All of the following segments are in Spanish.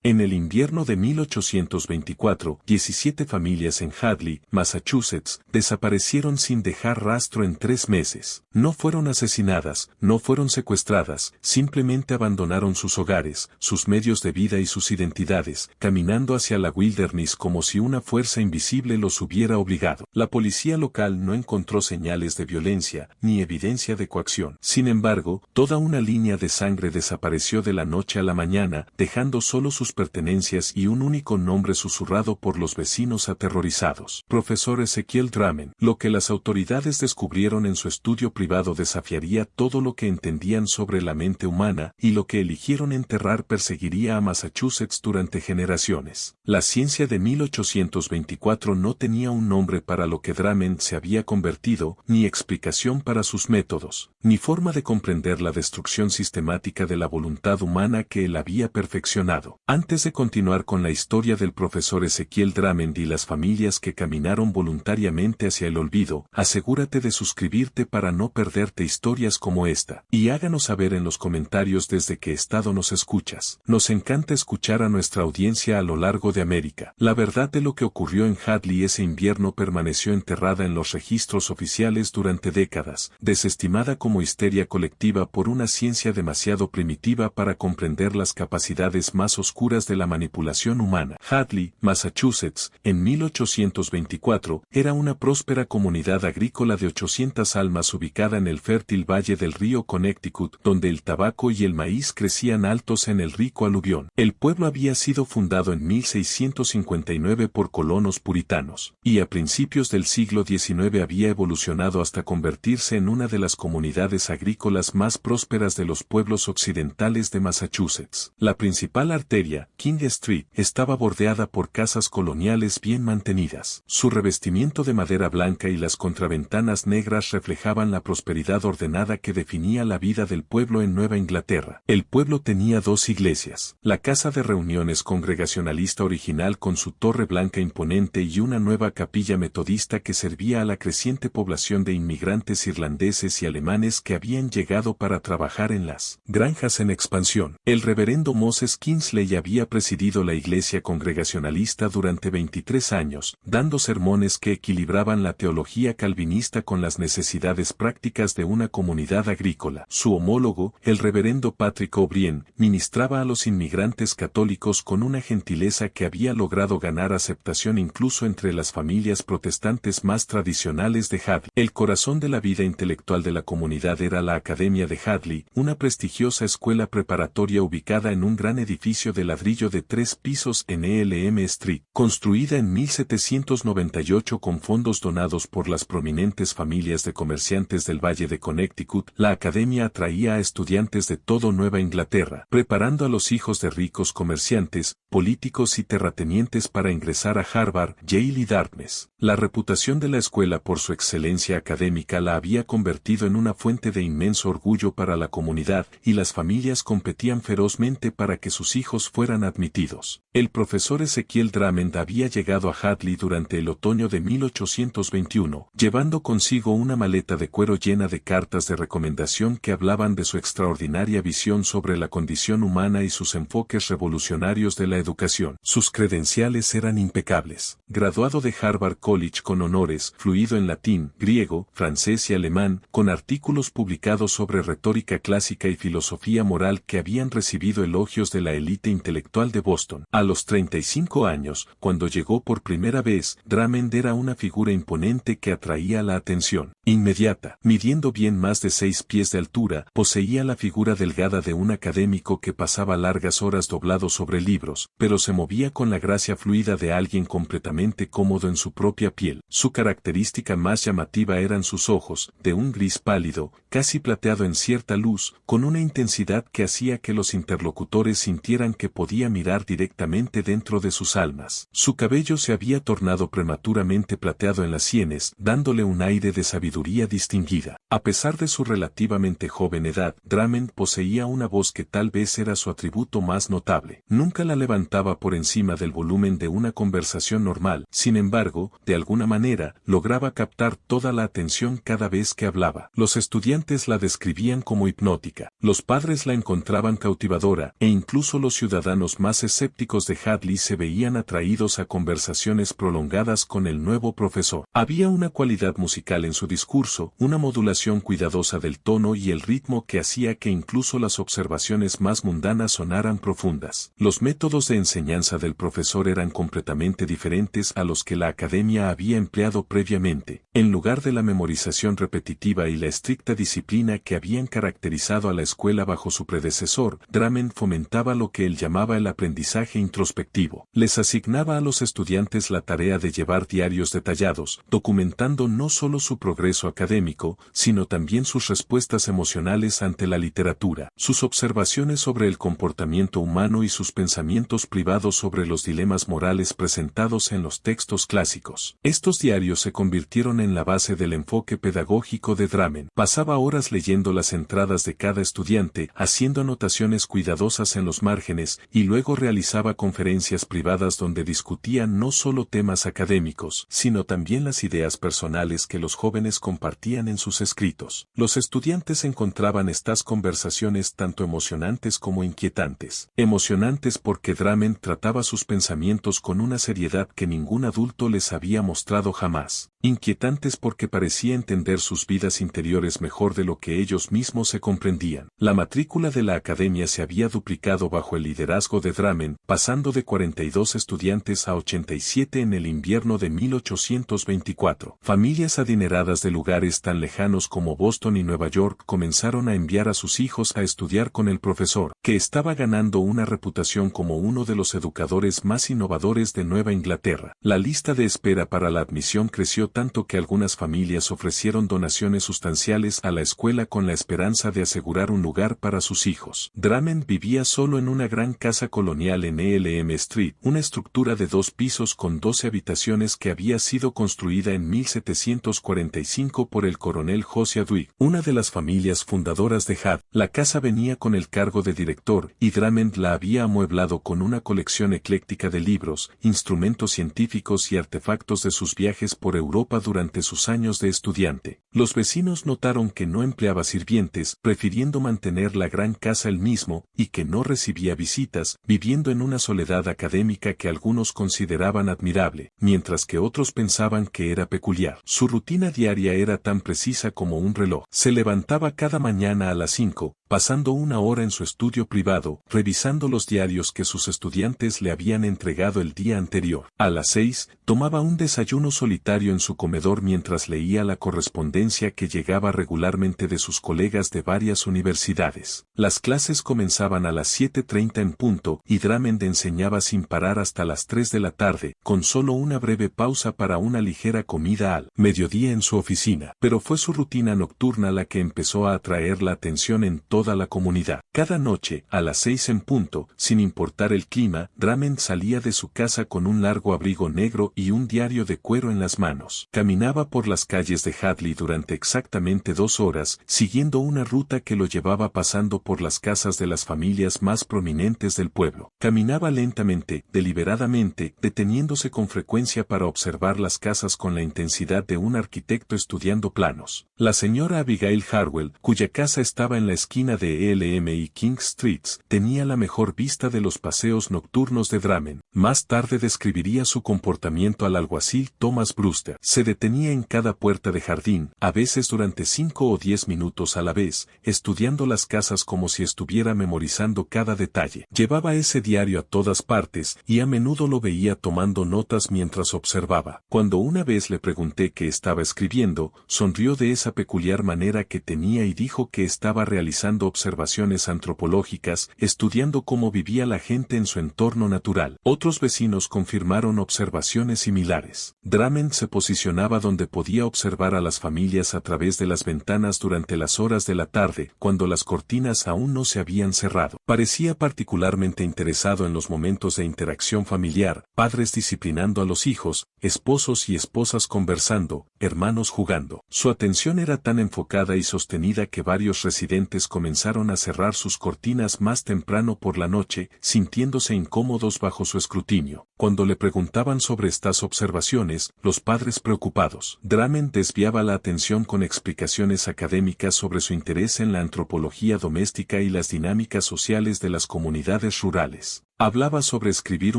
En el invierno de 1824, 17 familias en Hadley, Massachusetts, desaparecieron sin dejar rastro en 3 meses. No fueron asesinadas, no fueron secuestradas, simplemente abandonaron sus hogares, sus medios de vida y sus identidades, caminando hacia la wilderness como si una fuerza invisible los hubiera obligado. La policía local no encontró señales de violencia, ni evidencia de coacción. Sin embargo, toda una línea de sangre desapareció de la noche a la mañana, dejando solo sus pertenencias y un único nombre susurrado por los vecinos aterrorizados. Profesor Ezekiel Drummond. Lo que las autoridades descubrieron en su estudio privado desafiaría todo lo que entendían sobre la mente humana, y lo que eligieron enterrar perseguiría a Massachusetts durante generaciones. La ciencia de 1824 no tenía un nombre para lo que Drummond se había convertido, ni explicación para sus métodos, ni forma de comprender la destrucción sistemática de la voluntad humana que él había perfeccionado. Antes de continuar con la historia del profesor Ezekiel Drummond y las familias que caminaron voluntariamente hacia el olvido, asegúrate de suscribirte para no perderte historias como esta, y háganos saber en los comentarios desde qué estado nos escuchas. Nos encanta escuchar a nuestra audiencia a lo largo de América. La verdad de lo que ocurrió en Hadley ese invierno permaneció enterrada en los registros oficiales durante décadas, desestimada como histeria colectiva por una ciencia demasiado primitiva para comprender las capacidades más oscuras de la manipulación humana. Hadley, Massachusetts, en 1824, era una próspera comunidad agrícola de 800 almas ubicada en el fértil valle del río Connecticut, donde el tabaco y el maíz crecían altos en el rico aluvión. El pueblo había sido fundado en 1659 por colonos puritanos, y a principios del siglo XIX había evolucionado hasta convertirse en una de las comunidades agrícolas más prósperas de los pueblos occidentales de Massachusetts. La principal arteria, King Street, estaba bordeada por casas coloniales bien mantenidas. Su revestimiento de madera blanca y las contraventanas negras reflejaban la prosperidad ordenada que definía la vida del pueblo en Nueva Inglaterra. El pueblo tenía 2 iglesias, la casa de reuniones congregacionalista original con su torre blanca imponente y una nueva capilla metodista que servía a la creciente población de inmigrantes irlandeses y alemanes que habían llegado para trabajar en las granjas en expansión. El reverendo Moses Kingsley había presidido la iglesia congregacionalista durante 23 años, dando sermones que equilibraban la teología calvinista con las necesidades prácticas de una comunidad agrícola. Su homólogo, el reverendo Patrick O'Brien, ministraba a los inmigrantes católicos con una gentileza que había logrado ganar aceptación incluso entre las familias protestantes más tradicionales de Hadley. El corazón de la vida intelectual de la comunidad era la Academia de Hadley, una prestigiosa escuela preparatoria ubicada en un gran edificio de ladrillo de 3 pisos en Elm Street, construida en 1798 con fondos donados por las prominentes familias de comerciantes del Valle de Connecticut. La academia atraía a estudiantes de toda Nueva Inglaterra, preparando a los hijos de ricos comerciantes, políticos y terratenientes para ingresar a Harvard, Yale y Dartmouth. La reputación de la escuela por su excelencia académica la había convertido en una fuente de inmenso orgullo para la comunidad, y las familias competían ferozmente para que sus hijos fueran admitidos. El profesor Ezekiel Drummond había llegado a Hadley durante el otoño de 1821, llevando consigo una maleta de cuero llena de cartas de recomendación que hablaban de su extraordinaria visión sobre la condición humana y sus enfoques revolucionarios de la educación. Sus credenciales eran impecables. Graduado de Harvard College con honores, fluido en latín, griego, francés y alemán, con artículos publicados sobre retórica clásica y filosofía moral que habían recibido elogios de la élite intelectual de Boston. A los 35 años, cuando llegó por primera vez, Drummond era una figura imponente que atraía la atención inmediata. Midiendo bien más de 6 pies de altura, poseía la figura delgada de un académico que pasaba largas horas doblado sobre libros, pero se movía con la gracia fluida de alguien completamente cómodo en su propia piel. Su característica más llamativa eran sus ojos, de un gris pálido, casi plateado en cierta luz, con una intensidad que hacía que los interlocutores sintieran que podía mirar directamente dentro de sus almas. Su cabello se había tornado prematuramente plateado en las sienes, dándole un aire de sabiduría distinguida. A pesar de su relativamente joven edad, Drummond poseía una voz que tal vez era su atributo más notable. Nunca la levantaba por encima del volumen de una conversación normal, sin embargo, de alguna manera, lograba captar toda la atención cada vez que hablaba. Los estudiantes la describían como hipnótica, los padres la encontraban cautivadora, e incluso los ciudadanos ciudadanos más escépticos de Hadley se veían atraídos a conversaciones prolongadas con el nuevo profesor. Había una cualidad musical en su discurso, una modulación cuidadosa del tono y el ritmo que hacía que incluso las observaciones más mundanas sonaran profundas. Los métodos de enseñanza del profesor eran completamente diferentes a los que la academia había empleado previamente. En lugar de la memorización repetitiva y la estricta disciplina que habían caracterizado a la escuela bajo su predecesor, Drummond fomentaba lo que él llamaba el aprendizaje introspectivo. Les asignaba a los estudiantes la tarea de llevar diarios detallados, documentando no solo su progreso académico, sino también sus respuestas emocionales ante la literatura, sus observaciones sobre el comportamiento humano y sus pensamientos privados sobre los dilemas morales presentados en los textos clásicos. Estos diarios se convirtieron en la base del enfoque pedagógico de Drummond. Pasaba horas leyendo las entradas de cada estudiante, haciendo anotaciones cuidadosas en los márgenes, y luego realizaba conferencias privadas donde discutía no solo temas académicos, sino también las ideas personales que los jóvenes compartían en sus escritos. Los estudiantes encontraban estas conversaciones tanto emocionantes como inquietantes. Emocionantes porque Drummond trataba sus pensamientos con una seriedad que ningún adulto les había mostrado jamás. Inquietantes porque parecía entender sus vidas interiores mejor de lo que ellos mismos se comprendían. La matrícula de la academia se había duplicado bajo el liderazgo de Drummond, pasando de 42 estudiantes a 87 en el invierno de 1824. Familias adineradas de lugares tan lejanos como Boston y Nueva York comenzaron a enviar a sus hijos a estudiar con el profesor, que estaba ganando una reputación como uno de los educadores más innovadores de Nueva Inglaterra. La lista de espera para la admisión creció tanto que algunas familias ofrecieron donaciones sustanciales a la escuela con la esperanza de asegurar un lugar para sus hijos. Drummond vivía solo en una gran casa colonial en Elm Street, una estructura de 2 pisos con 12 habitaciones que había sido construida en 1745 por el coronel Josiah Dwight, una de las familias fundadoras de Hadley. La casa venía con el cargo de director, y Drummond la había amueblado con una colección ecléctica de libros, instrumentos científicos y artefactos de sus viajes por Europa durante sus años de estudiante. Los vecinos notaron que no empleaba sirvientes, prefiriendo mantener la gran casa él mismo, y que no recibía visitas, viviendo en una soledad académica que algunos consideraban admirable, mientras que otros pensaban que era peculiar. Su rutina diaria era tan precisa como un reloj. Se levantaba cada mañana a las 5, pasando una hora en su estudio privado, revisando los diarios que sus estudiantes le habían entregado el día anterior. A las 6, tomaba un desayuno solitario en su comedor mientras leía la correspondencia que llegaba regularmente de sus colegas de varias universidades. Las clases comenzaban a las 7:30 en punto, y Drummond enseñaba sin parar hasta las 3 de la tarde, con solo una breve pausa para una ligera comida al mediodía en su oficina. Pero fue su rutina nocturna la que empezó a atraer la atención en toda la comunidad. Cada noche, a las 6 en punto, sin importar el clima, Drummond salía de su casa con un largo abrigo negro y un diario de cuero en las manos. Caminaba por las calles de Hadley durante exactamente 2 horas, siguiendo una ruta que lo llevaba pasando por las casas de las familias más prominentes del pueblo. Caminaba lentamente, deliberadamente, deteniéndose con frecuencia para observar las casas con la intensidad de un arquitecto estudiando planos. La señora Abigail Harwell, cuya casa estaba en la esquina de Elm y King Streets, tenía la mejor vista de los paseos nocturnos de Drummond. Más tarde describiría su comportamiento al alguacil Thomas Brewster. Se detenía en cada puerta de jardín, a veces durante 5 o 10 minutos a la vez, estudiando las casas como si estuviera memorizando cada detalle. Llevaba ese diario a todas partes, y a menudo lo veía tomando notas mientras observaba. Cuando una vez le pregunté qué estaba escribiendo, sonrió de esa peculiar manera que tenía y dijo que estaba realizando observaciones antropológicas, estudiando cómo vivía la gente en su entorno natural. Otros vecinos confirmaron observaciones similares. Drummond se posicionaba donde podía observar a las familias a través de las ventanas durante las horas de la tarde, cuando las cortinas aún no se habían cerrado. Parecía particularmente interesado en los momentos de interacción familiar, padres disciplinando a los hijos, esposos y esposas conversando, hermanos jugando. Su atención era tan enfocada y sostenida que varios residentes comenzaron a cerrar sus cortinas más temprano por la noche, sintiéndose incómodos bajo su escrutinio. Cuando le preguntaban sobre estas observaciones, los padres preocupados, Drummond desviaba la atención con explicaciones académicas sobre su interés en la antropología doméstica y las dinámicas sociales de las comunidades rurales. Hablaba sobre escribir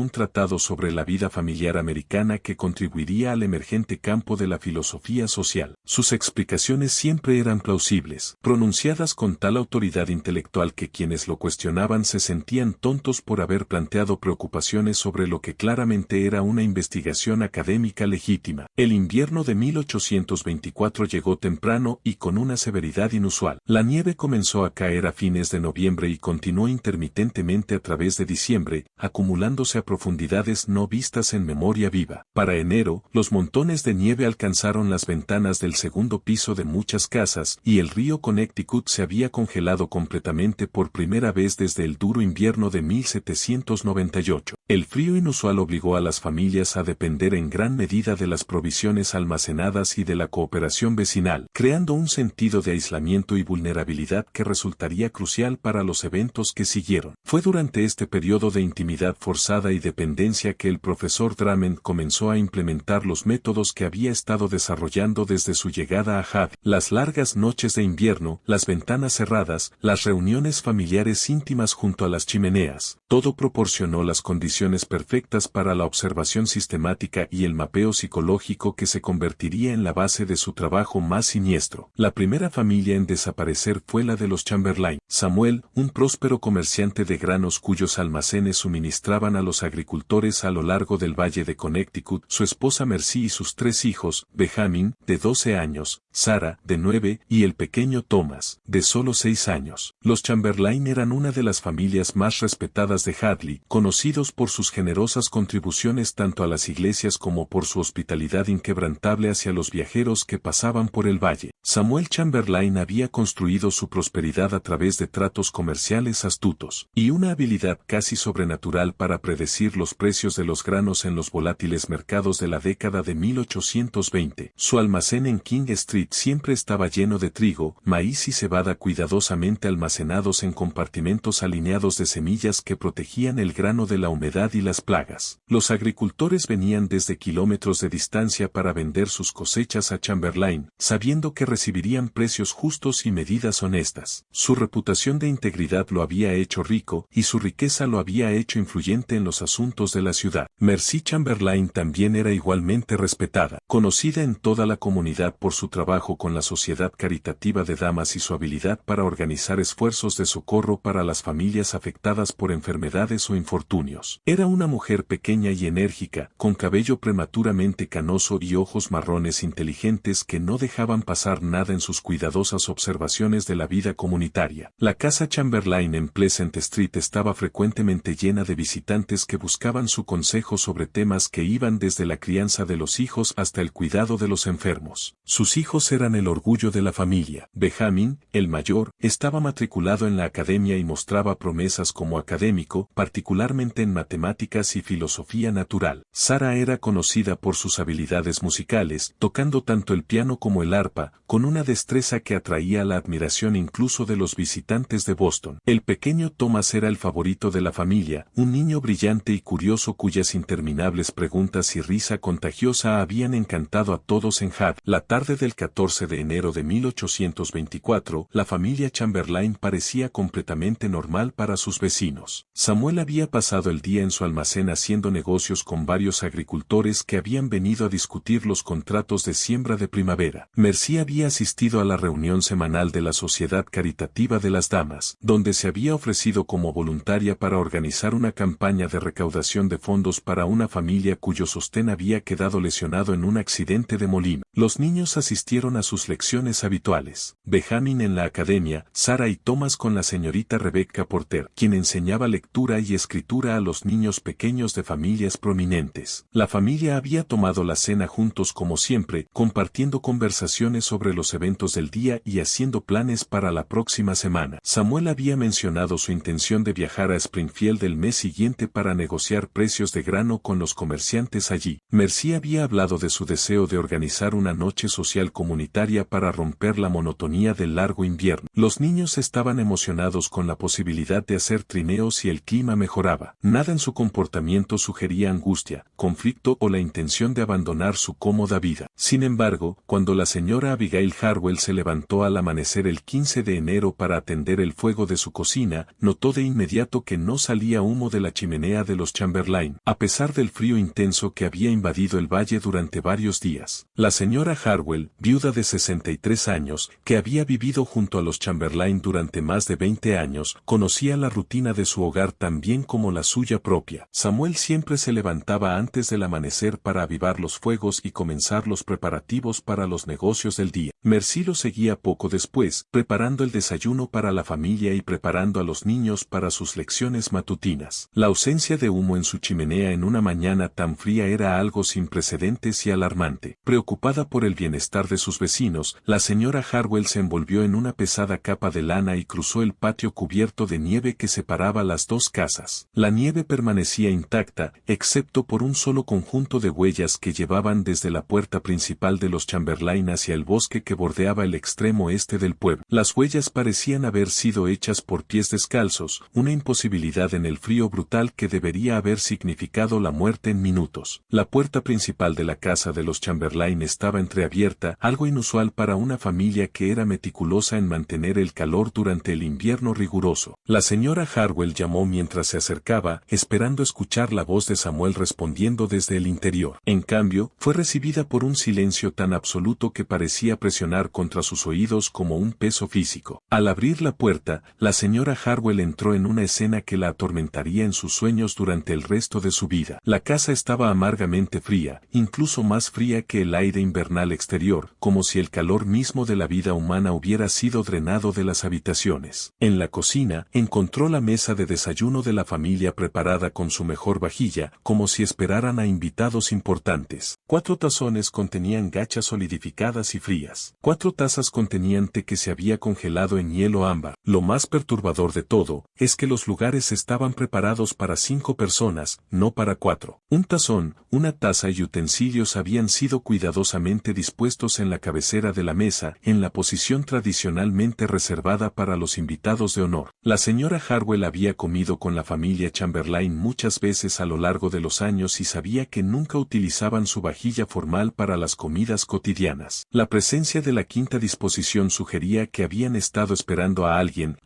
un tratado sobre la vida familiar americana que contribuiría al emergente campo de la filosofía social. Sus explicaciones siempre eran plausibles, pronunciadas con tal autoridad intelectual que quienes lo cuestionaban se sentían tontos por haber planteado preocupaciones sobre lo que claramente era una investigación académica legítima. El invierno de 1824 llegó temprano y con una severidad inusual. La nieve comenzó a caer a fines de noviembre y continuó intermitentemente a través de diciembre, acumulándose a profundidades no vistas en memoria viva. Para enero, los montones de nieve alcanzaron las ventanas del segundo piso de muchas casas y el río Connecticut se había congelado completamente por primera vez desde el duro invierno de 1798. El frío inusual obligó a las familias a depender en gran medida de las provisiones almacenadas y de la cooperación vecinal, creando un sentido de aislamiento y vulnerabilidad que resultaría crucial para los eventos que siguieron. Fue durante este periodo de intimidad forzada y dependencia que el profesor Drummond comenzó a implementar los métodos que había estado desarrollando desde su llegada a Hadley. Las largas noches de invierno, las ventanas cerradas, las reuniones familiares íntimas junto a las chimeneas, todo proporcionó las condiciones perfectas para la observación sistemática y el mapeo psicológico que se convertiría en la base de su trabajo más siniestro. La primera familia en desaparecer fue la de los Chamberlain. Samuel, un próspero comerciante de granos cuyos almacenes suministraban a los agricultores a lo largo del valle de Connecticut, su esposa Mercy y sus 3 hijos, Benjamin, de 12 años, Sarah, de 9, y el pequeño Thomas, de solo 6 años. Los Chamberlain eran una de las familias más respetadas de Hadley, conocidos por sus generosas contribuciones tanto a las iglesias como por su hospitalidad inquebrantable hacia los viajeros que pasaban por el valle. Samuel Chamberlain había construido su prosperidad a través de tratos comerciales astutos, y una habilidad casi sobrenatural para predecir los precios de los granos en los volátiles mercados de la década de 1820. Su almacén en King Street siempre estaba lleno de trigo, maíz y cebada cuidadosamente almacenados en compartimentos alineados de semillas que protegían el grano de la humedad y las plagas. Los agricultores venían desde kilómetros de distancia para vender sus cosechas a Chamberlain, sabiendo que recibirían precios justos y medidas honestas. Su reputación de integridad lo había hecho rico y su riqueza lo había hecho influyente en los asuntos de la ciudad. Mercy Chamberlain también era igualmente respetada, conocida en toda la comunidad por su trabajo con la Sociedad Caritativa de Damas y su habilidad para organizar esfuerzos de socorro para las familias afectadas por enfermedades o infortunios. Era una mujer pequeña y enérgica, con cabello prematuramente canoso y ojos marrones inteligentes que no dejaban pasar nada en sus cuidadosas observaciones de la vida comunitaria. La casa Chamberlain en Pleasant Street estaba frecuentemente llena de visitantes que buscaban su consejo sobre temas que iban desde la crianza de los hijos hasta el cuidado de los enfermos. Sus hijos eran el orgullo de la familia. Benjamin, el mayor, estaba matriculado en la academia y mostraba promesas como académico, particularmente en matemáticas y filosofía natural. Sarah era conocida por sus habilidades musicales, tocando tanto el piano como el arpa, con una destreza que atraía la admiración incluso de los visitantes de Boston. El pequeño Thomas era el favorito de la familia, un niño brillante y curioso cuyas interminables preguntas y risa contagiosa habían encantado a todos en Hadley. La tarde del 14 de enero de 1824, la familia Chamberlain parecía completamente normal para sus vecinos. Samuel había pasado el día en su almacén haciendo negocios con varios agricultores que habían venido a discutir los contratos de siembra de primavera. Mercy había asistido a la reunión semanal de la Sociedad Caritativa de las Damas, donde se había ofrecido como voluntaria para organizar una campaña de recaudación de fondos para una familia cuyo sostén había quedado lesionado en un accidente de molino. Los niños asistieron a sus lecciones habituales. Benjamin en la academia, Sarah y Thomas con la señorita Rebecca Porter, quien enseñaba lectura y escritura a los niños pequeños de familias prominentes. La familia había tomado la cena juntos como siempre, compartiendo conversaciones sobre los eventos del día y haciendo planes para la próxima semana. Samuel había mencionado su intención de viajar a Springfield el mes siguiente para negociar precios de grano con los comerciantes allí. Mercy había hablado de su deseo de organizar una noche social comunitaria para romper la monotonía del largo invierno. Los niños estaban emocionados con la posibilidad de hacer trineos si el clima mejoraba. Nada en su comportamiento sugería angustia, conflicto o la intención de abandonar su cómoda vida. Sin embargo, cuando la señora Abigail Harwell se levantó al amanecer el 15 de enero para atender el fuego de su cocina, notó de inmediato que no salía humo de la chimenea de los Chamberlain, a pesar del frío intenso que había invadido el valle durante varios días. La señora Harwell, viuda de 63 años, que había vivido junto a los Chamberlain durante más de 20 años, conocía la rutina de su hogar tan bien como la suya propia. Samuel siempre se levantaba antes del amanecer para avivar los fuegos y comenzar los preparativos para los negocios del día. Mercy lo seguía poco después, preparando el desayuno para la familia y preparando a los niños para sus lecciones matutinas. La ausencia de humo en su chimenea en una mañana tan fría era algo sin precedentes y alarmante. Preocupada por el bienestar de sus vecinos, la señora Harwell se envolvió en una pesada capa de lana y cruzó el patio cubierto de nieve que separaba las dos casas. La nieve permanecía intacta, excepto por un solo conjunto de huellas que llevaban desde la puerta principal de los Chamberlain hacia el bosque que bordeaba el extremo este del pueblo. Las huellas parecían haber sido hechas por pies descalzos, una imposibilidad en el frío brutal que debería haber significado la muerte en minutos. La puerta principal de la casa de los Chamberlain estaba entreabierta, algo inusual para una familia que era meticulosa en mantener el calor durante el invierno riguroso. La señora Harwell llamó mientras se acercaba, esperando escuchar la voz de Samuel respondiendo desde el interior. En cambio, fue recibida por un silencio tan absoluto que parecía presionar contra sus oídos como un peso físico. Al abrir la puerta, la señora Harwell entró en una escena que la atormentaría en sus sueños durante el resto de su vida. La casa estaba amargamente fría, incluso más fría que el aire invernal exterior, como si el calor mismo de la vida humana hubiera sido drenado de las habitaciones. En la cocina, encontró la mesa de desayuno de la familia preparada con su mejor vajilla, como si esperaran a invitados importantes. 4 tazones contenían gachas solidificadas y frías. 4 tazas contenían té que se había congelado en hielo ámbar. Lo más perturbador de todo, es que los lugares estaban preparados para 5 personas, no para 4. Un tazón, una taza y utensilios habían sido cuidadosamente dispuestos en la cabecera de la mesa, en la posición tradicionalmente reservada para los invitados de honor. La señora Harwell había comido con la familia Chamberlain muchas veces a lo largo de los años y sabía que nunca utilizaban su vajilla formal para las comidas cotidianas. La presencia de la quinta disposición sugería que habían estado esperando a alguien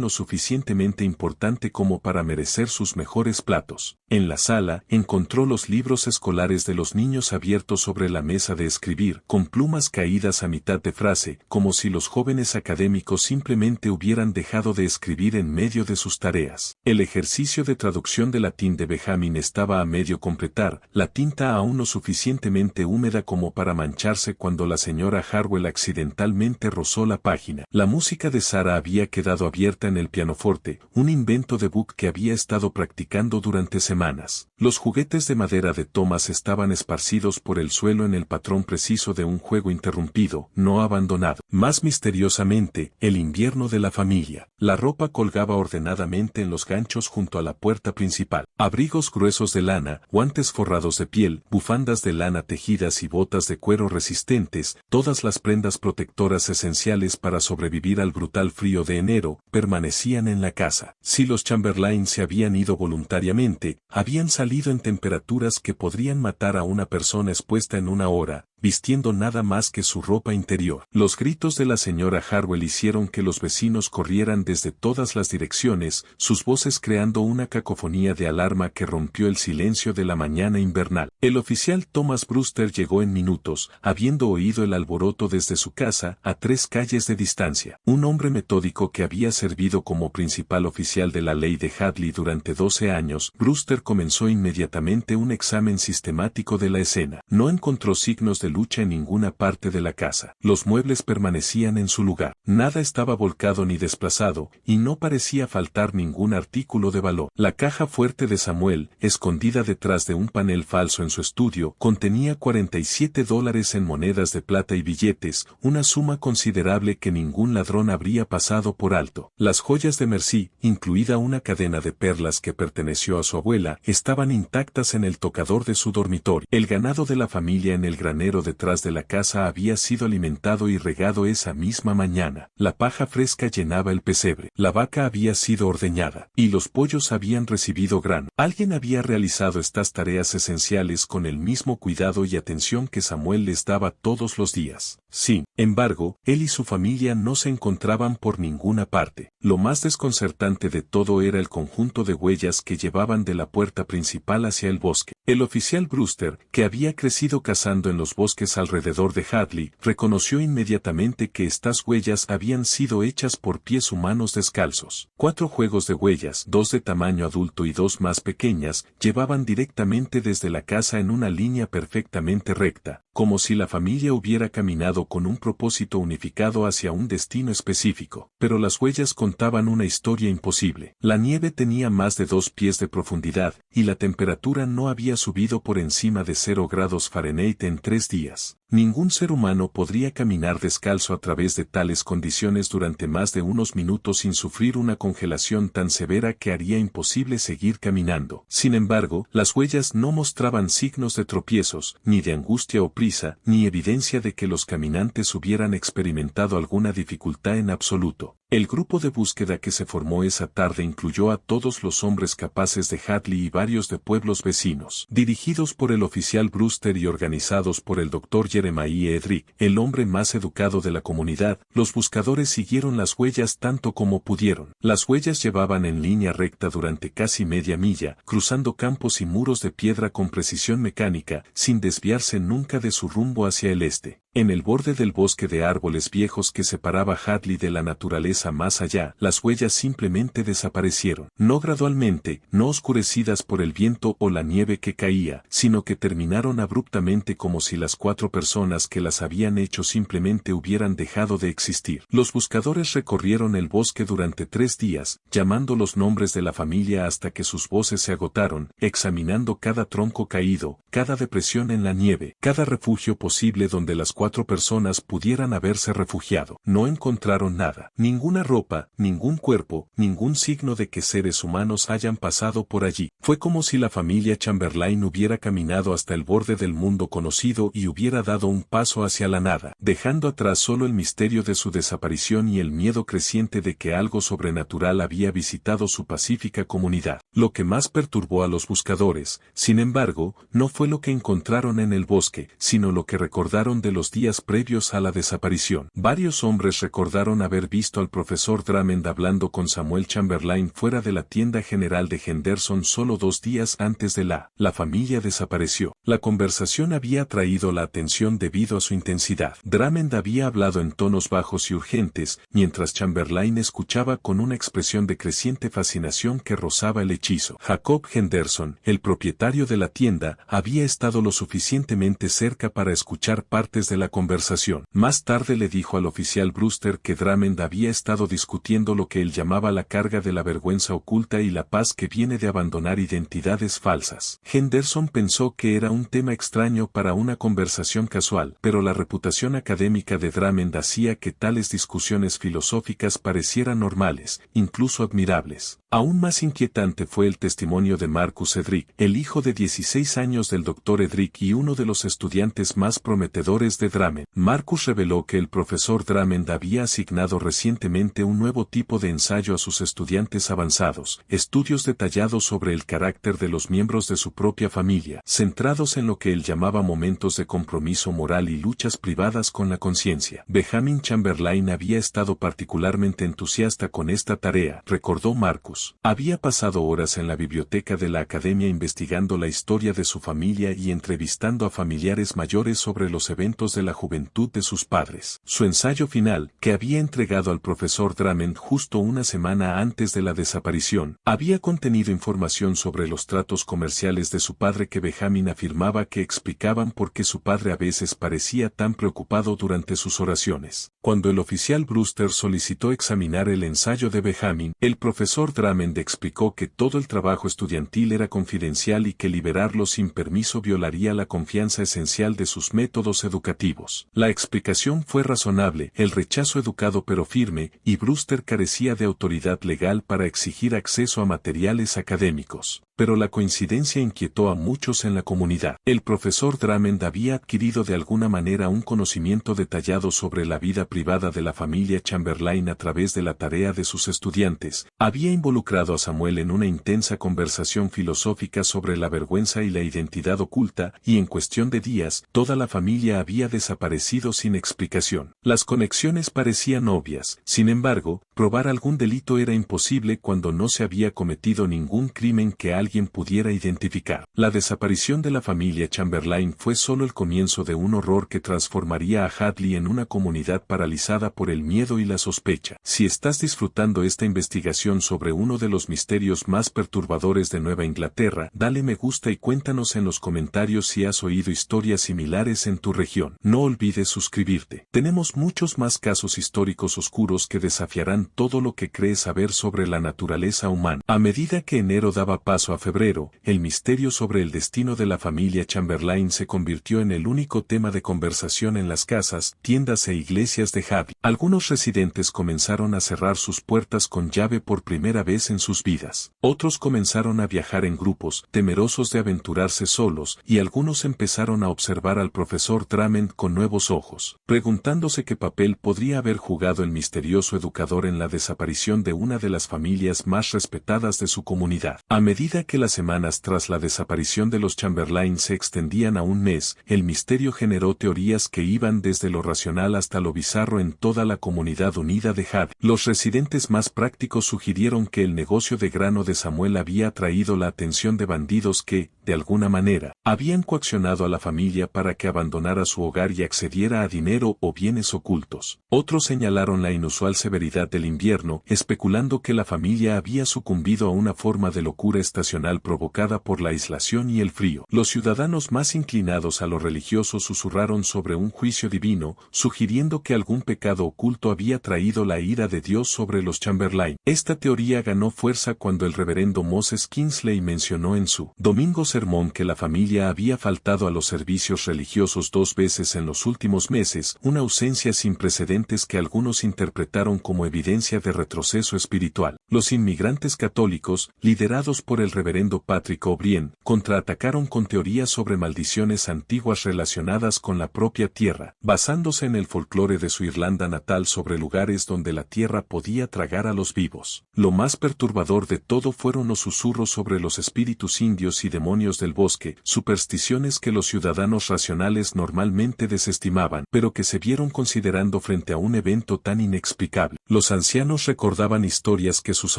lo suficientemente importante como para merecer sus mejores platos. En la sala, encontró los libros escolares de los niños abiertos sobre la mesa de escribir, con plumas caídas a mitad de frase, como si los jóvenes académicos simplemente hubieran dejado de escribir en medio de sus tareas. El ejercicio de traducción de latín de Benjamin estaba a medio completar, la tinta aún no suficientemente húmeda como para mancharse cuando la señora Harwell accidentalmente rozó la página. La música de Sarah había quedado abierta en el pianoforte, un invento de Buck que había estado practicando durante semanas. Los juguetes de madera de Thomas estaban esparcidos por el suelo en el patrón preciso de un juego interrumpido, no abandonado. Más misteriosamente, el invierno de la familia. La ropa colgaba ordenadamente en los ganchos junto a la puerta principal. Abrigos gruesos de lana, guantes forrados de piel, bufandas de lana tejidas y botas de cuero resistentes, todas las prendas protectoras esenciales para sobrevivir al brutal frío de enero, permanecían en la casa. Si los Chamberlain se habían ido voluntariamente, habían salido en temperaturas que podrían matar a una persona expuesta en una hora, vistiendo nada más que su ropa interior. Los gritos de la señora Harwell hicieron que los vecinos corrieran desde todas las direcciones, sus voces creando una cacofonía de alarma que rompió el silencio de la mañana invernal. El oficial Thomas Brewster llegó en minutos, habiendo oído el alboroto desde su casa, a 3 calles de distancia. Un hombre metódico que había servido como principal oficial de la ley de Hadley durante 12 años, Brewster comenzó inmediatamente un examen sistemático de la escena. No encontró signos de lucha en ninguna parte de la casa. Los muebles permanecían en su lugar. Nada estaba volcado ni desplazado, y no parecía faltar ningún artículo de valor. La caja fuerte de Samuel, escondida detrás de un panel falso en su estudio, contenía $47 en monedas de plata y billetes, una suma considerable que ningún ladrón habría pasado por alto. Las joyas de Mercy, incluida una cadena de perlas que perteneció a su abuela, estaban intactas en el tocador de su dormitorio. El ganado de la familia en el granero matadero detrás de la casa había sido alimentado y regado esa misma mañana. La paja fresca llenaba el pesebre. La vaca había sido ordeñada. Y los pollos habían recibido grano. Alguien había realizado estas tareas esenciales con el mismo cuidado y atención que Samuel les daba todos los días. Sin embargo, él y su familia no se encontraban por ninguna parte. Lo más desconcertante de todo era el conjunto de huellas que llevaban de la puerta principal hacia el bosque. El oficial Brewster, que había crecido cazando en los bosques alrededor de Hadley, reconoció inmediatamente que estas huellas habían sido hechas por pies humanos descalzos. 4 juegos de huellas, 2 de tamaño adulto y 2 más pequeñas, llevaban directamente desde la casa en una línea perfectamente recta, como si la familia hubiera caminado con un propósito unificado hacia un destino específico. Pero las huellas contaban una historia imposible. La nieve tenía más de 2 pies de profundidad, y la temperatura no había subido por encima de 0 grados Fahrenheit en 3 días. Ningún ser humano podría caminar descalzo a través de tales condiciones durante más de unos minutos sin sufrir una congelación tan severa que haría imposible seguir caminando. Sin embargo, las huellas no mostraban signos de tropiezos, ni de angustia o prisa, ni evidencia de que los caminantes hubieran experimentado alguna dificultad en absoluto. El grupo de búsqueda que se formó esa tarde incluyó a todos los hombres capaces de Hadley y varios de pueblos vecinos. Dirigidos por el oficial Brewster y organizados por el Dr. Jeremiah Edrick, el hombre más educado de la comunidad, los buscadores siguieron las huellas tanto como pudieron. Las huellas llevaban en línea recta durante casi media milla, cruzando campos y muros de piedra con precisión mecánica, sin desviarse nunca de su rumbo hacia el este. En el borde del bosque de árboles viejos que separaba Hadley de la naturaleza más allá, las huellas simplemente desaparecieron. No gradualmente, no oscurecidas por el viento o la nieve que caía, sino que terminaron abruptamente como si las 4 personas que las habían hecho simplemente hubieran dejado de existir. Los buscadores recorrieron el bosque durante 3 días, llamando los nombres de la familia hasta que sus voces se agotaron, examinando cada tronco caído, cada depresión en la nieve, cada refugio posible donde las 4 personas pudieran haberse refugiado. No encontraron nada, ninguna ropa, ningún cuerpo, ningún signo de que seres humanos hayan pasado por allí. Fue como si la familia Chamberlain hubiera caminado hasta el borde del mundo conocido y hubiera dado un paso hacia la nada, dejando atrás solo el misterio de su desaparición y el miedo creciente de que algo sobrenatural había visitado su pacífica comunidad. Lo que más perturbó a los buscadores, sin embargo, no fue lo que encontraron en el bosque, sino lo que recordaron de los días previos a la desaparición. Varios hombres recordaron haber visto al profesor Drummond hablando con Samuel Chamberlain fuera de la tienda general de Henderson solo 2 días antes de la familia desapareció. La conversación había atraído la atención debido a su intensidad. Drummond había hablado en tonos bajos y urgentes, mientras Chamberlain escuchaba con una expresión de creciente fascinación que rozaba el hechizo. Jacob Henderson, el propietario de la tienda, había estado lo suficientemente cerca para escuchar partes de la conversación. Más tarde le dijo al oficial Brewster que Drummond había estado discutiendo lo que él llamaba la carga de la vergüenza oculta y la paz que viene de abandonar identidades falsas. Henderson pensó que era un tema extraño para una conversación casual, pero la reputación académica de Drummond hacía que tales discusiones filosóficas parecieran normales, incluso admirables. Aún más inquietante fue el testimonio de Marcus Edrick, el hijo de 16 años del Dr. Edrick y uno de los estudiantes más prometedores de Drummond. Marcus reveló que el profesor Drummond había asignado recientemente un nuevo tipo de ensayo a sus estudiantes avanzados, estudios detallados sobre el carácter de los miembros de su propia familia, centrados en lo que él llamaba momentos de compromiso moral y luchas privadas con la conciencia. Benjamin Chamberlain había estado particularmente entusiasta con esta tarea, recordó Marcus. Había pasado horas en la biblioteca de la academia investigando la historia de su familia y entrevistando a familiares mayores sobre los eventos de la juventud de sus padres. Su ensayo final, que había entregado al profesor Drummond justo una semana antes de la desaparición, había contenido información sobre los tratos comerciales de su padre que Benjamin afirmaba que explicaban por qué su padre a veces parecía tan preocupado durante sus oraciones. Cuando el oficial Brewster solicitó examinar el ensayo de Benjamin, el profesor Drummond explicó que todo el trabajo estudiantil era confidencial y que liberarlo sin permiso violaría la confianza esencial de sus métodos educativos. motivos. La explicación fue razonable, el rechazo educado pero firme, y Brewster carecía de autoridad legal para exigir acceso a materiales académicos. Pero la coincidencia inquietó a muchos en la comunidad. El profesor Drummond había adquirido de alguna manera un conocimiento detallado sobre la vida privada de la familia Chamberlain a través de la tarea de sus estudiantes. Había involucrado a Samuel en una intensa conversación filosófica sobre la vergüenza y la identidad oculta, y en cuestión de días, toda la familia había desaparecido sin explicación. Las conexiones parecían obvias, sin embargo, probar algún delito era imposible cuando no se había cometido ningún crimen que alguien pudiera identificar. La desaparición de la familia Chamberlain fue solo el comienzo de un horror que transformaría a Hadley en una comunidad paralizada por el miedo y la sospecha. Si estás disfrutando esta investigación sobre uno de los misterios más perturbadores de Nueva Inglaterra, dale me gusta y cuéntanos en los comentarios si has oído historias similares en tu región. No olvides suscribirte. Tenemos muchos más casos históricos oscuros que desafiarán todo lo que crees saber sobre la naturaleza humana. A medida que enero daba paso a febrero, el misterio sobre el destino de la familia Chamberlain se convirtió en el único tema de conversación en las casas, tiendas e iglesias de Hadley. Algunos residentes comenzaron a cerrar sus puertas con llave por primera vez en sus vidas. Otros comenzaron a viajar en grupos, temerosos de aventurarse solos, y algunos empezaron a observar al profesor Drummond con nuevos ojos, preguntándose qué papel podría haber jugado el misterioso educador en la desaparición de una de las familias más respetadas de su comunidad. A medida que las semanas tras la desaparición de los Chamberlain se extendían a un mes, el misterio generó teorías que iban desde lo racional hasta lo bizarro en toda la comunidad unida de Hadley. Los residentes más prácticos sugirieron que el negocio de grano de Samuel había atraído la atención de bandidos que, de alguna manera, habían coaccionado a la familia para que abandonara su hogar y accediera a dinero o bienes ocultos. Otros señalaron la inusual severidad del invierno, especulando que la familia había sucumbido a una forma de locura estacional provocada por la aislación y el frío. Los ciudadanos más inclinados a lo religioso susurraron sobre un juicio divino, sugiriendo que algún pecado oculto había traído la ira de Dios sobre los Chamberlain. Esta teoría ganó fuerza cuando el reverendo Moses Kingsley mencionó en su domingo sermón que la familia había faltado a los servicios religiosos 2 veces en los últimos meses, una ausencia sin precedentes que algunos interpretaron como evidencia de retroceso espiritual. Los inmigrantes católicos, liderados por el reverendo Patrick O'Brien, contraatacaron con teorías sobre maldiciones antiguas relacionadas con la propia tierra, basándose en el folclore de su Irlanda natal sobre lugares donde la tierra podía tragar a los vivos. Lo más perturbador de todo fueron los susurros sobre los espíritus indios y demonios del bosque, supersticiones que los ciudadanos racionales normalmente desestimaban, pero que se vieron considerando frente a un evento tan inexplicable. Los ancianos recordaban historias que sus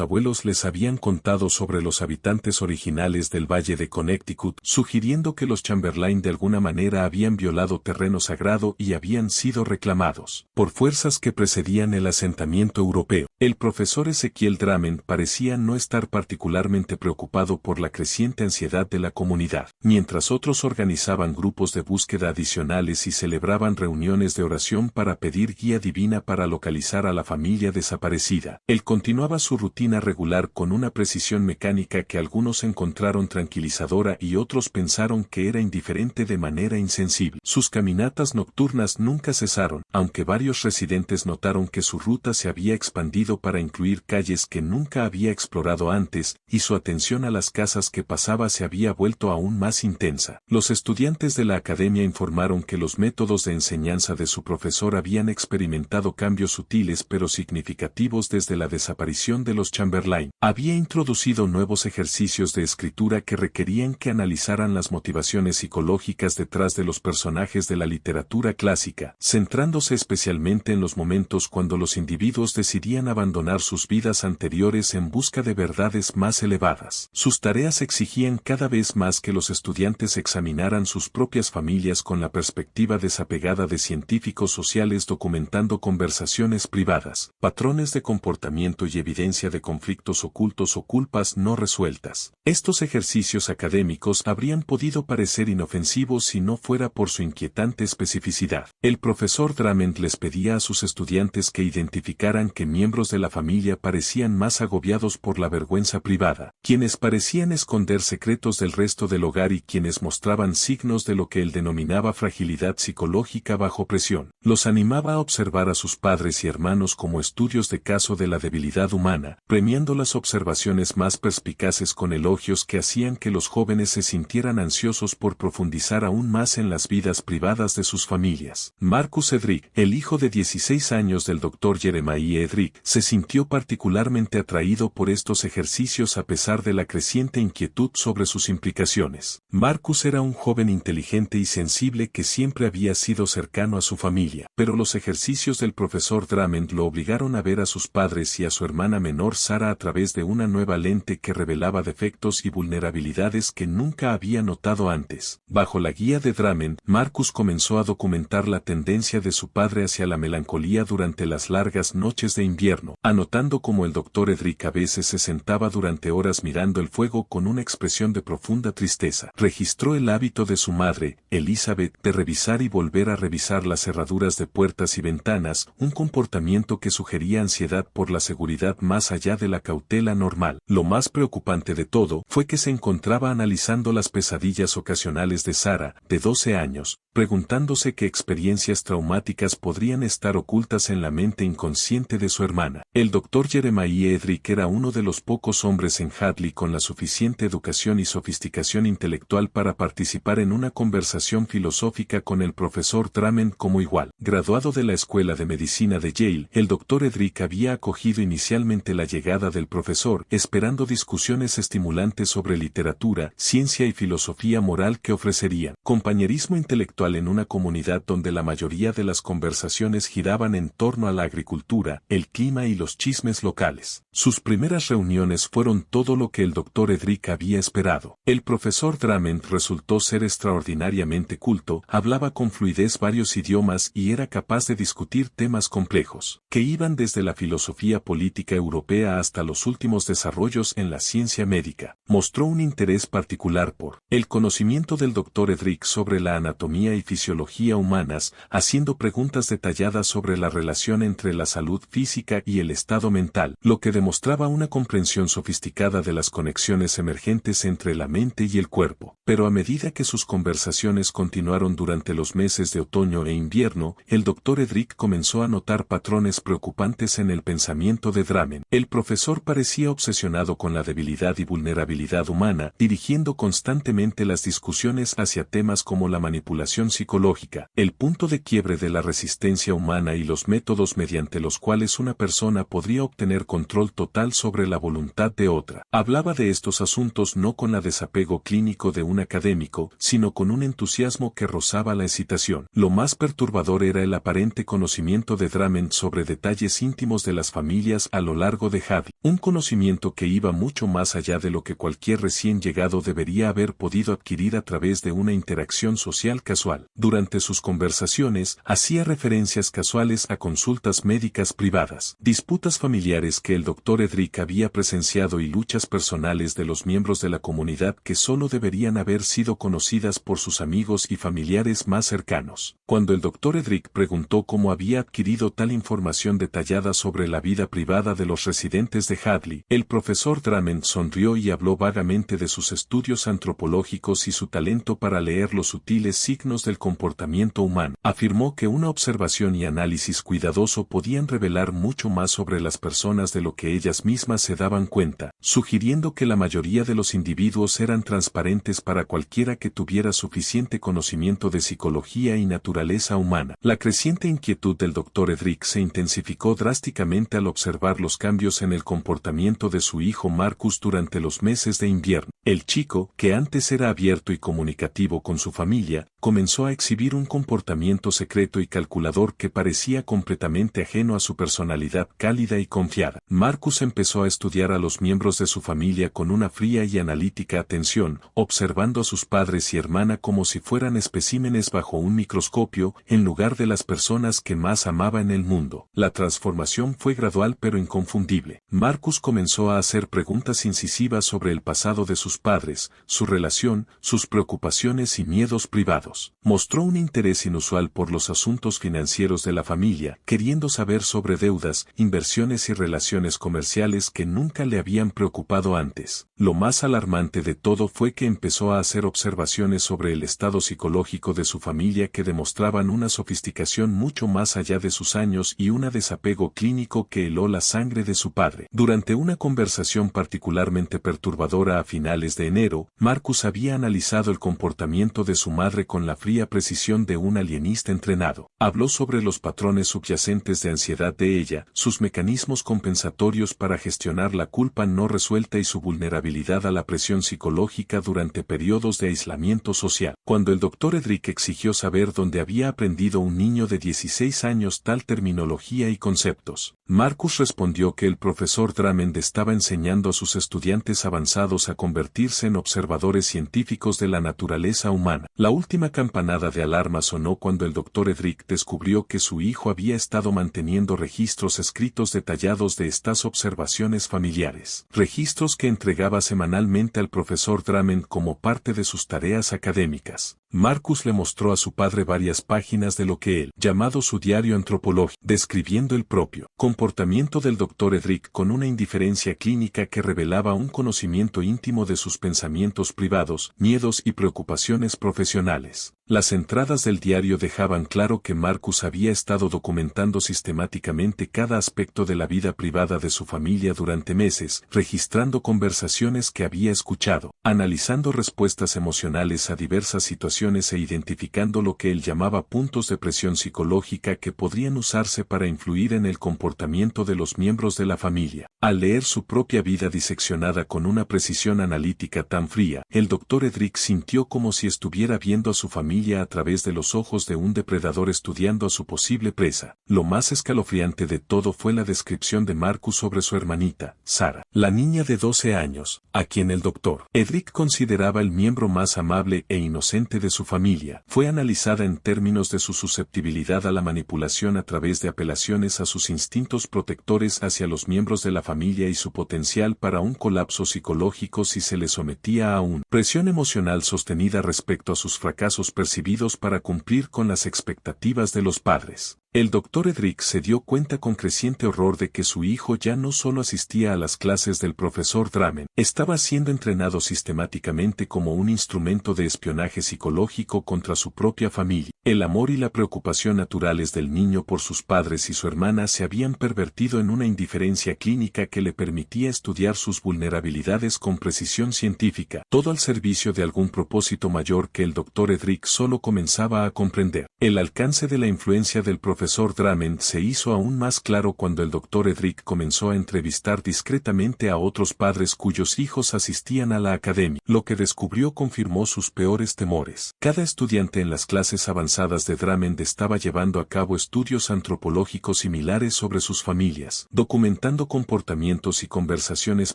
abuelos les habían contado sobre los habitantes originales del Valle de Connecticut, sugiriendo que los Chamberlain de alguna manera habían violado terreno sagrado y habían sido reclamados por fuerzas que precedían el asentamiento europeo. El profesor Ezequiel Drummond parecía no estar particularmente preocupado por la creciente ansiedad de la comunidad, mientras otros organizaban grupos de búsqueda adicionales y celebraban reuniones de oración para pedir guía divina para localizar a la familia desaparecida. Él continuaba su rutina regular con una precisión mecánica que algunos encontraron tranquilizadora y otros pensaron que era indiferente de manera insensible. Sus caminatas nocturnas nunca cesaron, aunque varios residentes notaron que su ruta se había expandido para incluir calles que nunca había explorado antes, y su atención a las casas que pasaba se había vuelto aún más intensa. Los estudiantes de la academia informaron que los métodos de enseñanza de su profesor habían experimentado cambios sutiles pero significativos desde la desaparición de los Chamberlain. Había introducido nuevos ejercicios de escritura que requerían que analizaran las motivaciones psicológicas detrás de los personajes de la literatura clásica, centrándose especialmente en los momentos cuando los individuos decidían abandonar sus vidas anteriores en busca de verdades más elevadas. Sus tareas exigían cada vez más que los estudiantes examinaran sus propias familias con la perspectiva desapegada de científicos sociales documentando conversaciones privadas, patrones de comportamiento y evidencia de conflictos ocultos o culpas no resueltas. Estos ejercicios académicos habrían podido parecer inofensivos si no fuera por su inquietante especificidad. El profesor Drummond les pedía a sus estudiantes que identificaran que miembros de la familia parecían más agobiados por la vergüenza privada, quienes parecían esconder secretos del resto del hogar y quienes mostraban signos de lo que él denominaba fragilidad psicológica bajo presión. Los animaba a observar a sus padres y hermanos como estudios de caso de la debilidad humana, premiando las observaciones más perspicaces con elogios que hacían que los jóvenes se sintieran ansiosos por profundizar aún más en las vidas privadas de sus familias. Marcus Edric, el hijo de 16 años del Dr. Jeremiah Edric, se sintió particularmente atraído por estos ejercicios a pesar de la creciente inquietud sobre sus implicaciones. Marcus era un joven inteligente y sensible que siempre había sido cercano a su familia, pero los ejercicios del profesor Drummond lo obligaron a ver a sus padres y a su hermana menor Sara a través de una nueva lente que revelaba defectos y vulnerabilidades que nunca había notado antes. Bajo la guía de Drummond, Marcus comenzó a documentar la tendencia de su padre hacia la melancolía durante las largas noches de invierno, anotando cómo el Dr. Edric a veces se sentaba durante horas mirando el fuego con una expresión de profunda tristeza. Registró el hábito de su madre, Elizabeth, de revisar y volver a revisar las cerraduras de puertas y ventanas, un comportamiento que sugería ansiedad por la seguridad más allá de la cautela normal. Lo más preocupante de todo fue que se encontraba analizando las pesadillas ocasionales de Sara, de 12 años, preguntándose qué experiencias traumáticas podrían estar ocultas en la mente inconsciente de su hermana. El Dr. Jeremiah Edric era uno de los pocos hombres en Hadley con la suficiente educación y sofisticación intelectual para participar en una conversación filosófica con el profesor Drummond como igual. Graduado de la Escuela de Medicina de Yale, el Dr. Edric había acogido inicialmente la llegada del profesor, esperando discusiones estimulantes sobre literatura, ciencia y filosofía moral que ofrecerían compañerismo intelectual en una comunidad donde la mayoría de las conversaciones giraban en torno a la agricultura, el clima y los chismes locales. Sus primeras reuniones fueron todo lo que el Dr. Edric había esperado. El profesor Drummond resultó ser extraordinariamente culto, hablaba con fluidez varios idiomas y era capaz de discutir temas complejos, que iban desde la filosofía política europea hasta los últimos desarrollos en la ciencia médica. Mostró un interés particular por el conocimiento del Dr. Edric sobre la anatomía y fisiología humanas, haciendo preguntas detalladas sobre la relación entre la salud física y el estado mental, lo que demostraba una comprensión sofisticada de las conexiones emergentes entre la mente y el cuerpo. Pero a medida que sus conversaciones continuaron durante los meses de otoño e invierno, el Dr. Edric comenzó a notar patrones preocupantes en el pensamiento de Drummond. El profesor parecía obsesionado con la debilidad y vulnerabilidad humana, dirigiendo constantemente las discusiones hacia temas como la manipulación psicológica, el punto de quiebre de la resistencia humana y los métodos mediante los cuales una persona podría obtener control total sobre la voluntad de otra. Hablaba de estos asuntos no con la desapego clínico de un académico, sino con un entusiasmo que rozaba la excitación. Lo más perturbador era el aparente conocimiento de Drummond sobre detalles íntimos de las familias a lo largo de Hadley, un conocimiento que iba mucho más allá de lo que cualquier recién llegado debería haber podido adquirir a través de una interacción social casual. Durante sus conversaciones, hacía referencias casuales a consultas médicas privadas, disputas familiares que el Dr. Edric había presenciado y luchas personales de los miembros de la comunidad que solo deberían haber sido conocidas por sus amigos y familiares más cercanos. Cuando el Dr. Edric preguntó cómo había adquirido tal información detallada sobre la vida privada de los residentes de Hadley, el profesor Drummond sonrió y habló vagamente de sus estudios antropológicos y su talento para leer los sutiles signos del comportamiento humano. Afirmó que una observación y análisis cuidadoso podían revelar mucho más sobre las personas de lo que ellas mismas se daban cuenta, sugiriendo que la mayoría de los individuos eran transparentes para cualquiera que tuviera suficiente conocimiento de psicología y naturaleza humana. La creciente inquietud del Dr. Edric se intensificó drásticamente al observar los cambios en el comportamiento de su hijo Marcus durante los meses de invierno. El chico, que antes era abierto y comunicativo con su familia, comenzó a exhibir un comportamiento secreto y calculador que parecía completamente ajeno a su personalidad cálida y confiada. Marcus empezó a estudiar a los miembros de su familia con una fría y analítica atención, observando a sus padres y hermana como si fueran especímenes bajo un microscopio, en lugar de las personas que más amaba en el mundo. La transformación fue gradual pero inconfundible. Marcus comenzó a hacer preguntas incisivas sobre el pasado de sus padres, su relación, sus preocupaciones y miedos privados. mostró un interés inusual por los asuntos financieros de la familia, queriendo saber sobre deudas, inversiones y relaciones comerciales que nunca le habían preocupado antes. Lo más alarmante de todo fue que empezó a hacer observaciones sobre el estado psicológico de su familia que demostraban una sofisticación mucho más allá de sus años y un desapego clínico que heló la sangre de su padre. Durante una conversación particularmente perturbadora a finales de enero, Marcus había analizado el comportamiento de su madre con la fría precisión de un alienista entrenado. Habló sobre los patrones subyacentes de ansiedad de ella, sus mecanismos compensatorios para gestionar la culpa no resuelta y su vulnerabilidad a la presión psicológica durante periodos de aislamiento social. Cuando el Dr. Edric exigió saber dónde había aprendido un niño de 16 años tal terminología y conceptos, Marcus respondió que el profesor Drummond estaba enseñando a sus estudiantes avanzados a convertirse en observadores científicos de la naturaleza humana. La última campanada de alarma sonó cuando el Dr. Edric descubrió que su hijo había estado manteniendo registros escritos detallados de estas observaciones familiares. Registros que entregaba semanalmente al profesor Drummond como parte de sus tareas académicas. Marcus le mostró a su padre varias páginas de lo que él llamado su diario antropológico, describiendo el propio comportamiento del Dr. Edric con una indiferencia clínica que revelaba un conocimiento íntimo de sus pensamientos privados, miedos y preocupaciones profesionales. Las entradas del diario dejaban claro que Marcus había estado documentando sistemáticamente cada aspecto de la vida privada de su familia durante meses, registrando conversaciones que había escuchado, analizando respuestas emocionales a diversas situaciones e identificando lo que él llamaba puntos de presión psicológica que podrían usarse para influir en el comportamiento de los miembros de la familia. Al leer su propia vida diseccionada con una precisión analítica tan fría, el Dr. Edric sintió como si estuviera viendo a su familia a través de los ojos de un depredador estudiando a su posible presa. Lo más escalofriante de todo fue la descripción de Marcus sobre su hermanita, Sarah, la niña de 12 años, a quien el Dr. Edric consideraba el miembro más amable e inocente de su familia. Fue analizada en términos de su susceptibilidad a la manipulación a través de apelaciones a sus instintos protectores hacia los miembros de la familia y su potencial para un colapso psicológico si se le sometía a una presión emocional sostenida respecto a sus fracasos percibidos para cumplir con las expectativas de los padres. El Dr. Edric se dio cuenta con creciente horror de que su hijo ya no solo asistía a las clases del profesor Drummond, estaba siendo entrenado sistemáticamente como un instrumento de espionaje psicológico contra su propia familia. El amor y la preocupación naturales del niño por sus padres y su hermana se habían pervertido en una indiferencia clínica que le permitía estudiar sus vulnerabilidades con precisión científica, todo al servicio de algún propósito mayor que el Dr. Edric solo comenzaba a comprender. El alcance de la influencia del profesor Drummond se hizo aún más claro cuando el Dr. Edric comenzó a entrevistar discretamente a otros padres cuyos hijos asistían a la academia. Lo que descubrió confirmó sus peores temores. Cada estudiante en las clases avanzadas de Drummond estaba llevando a cabo estudios antropológicos similares sobre sus familias, documentando comportamientos y conversaciones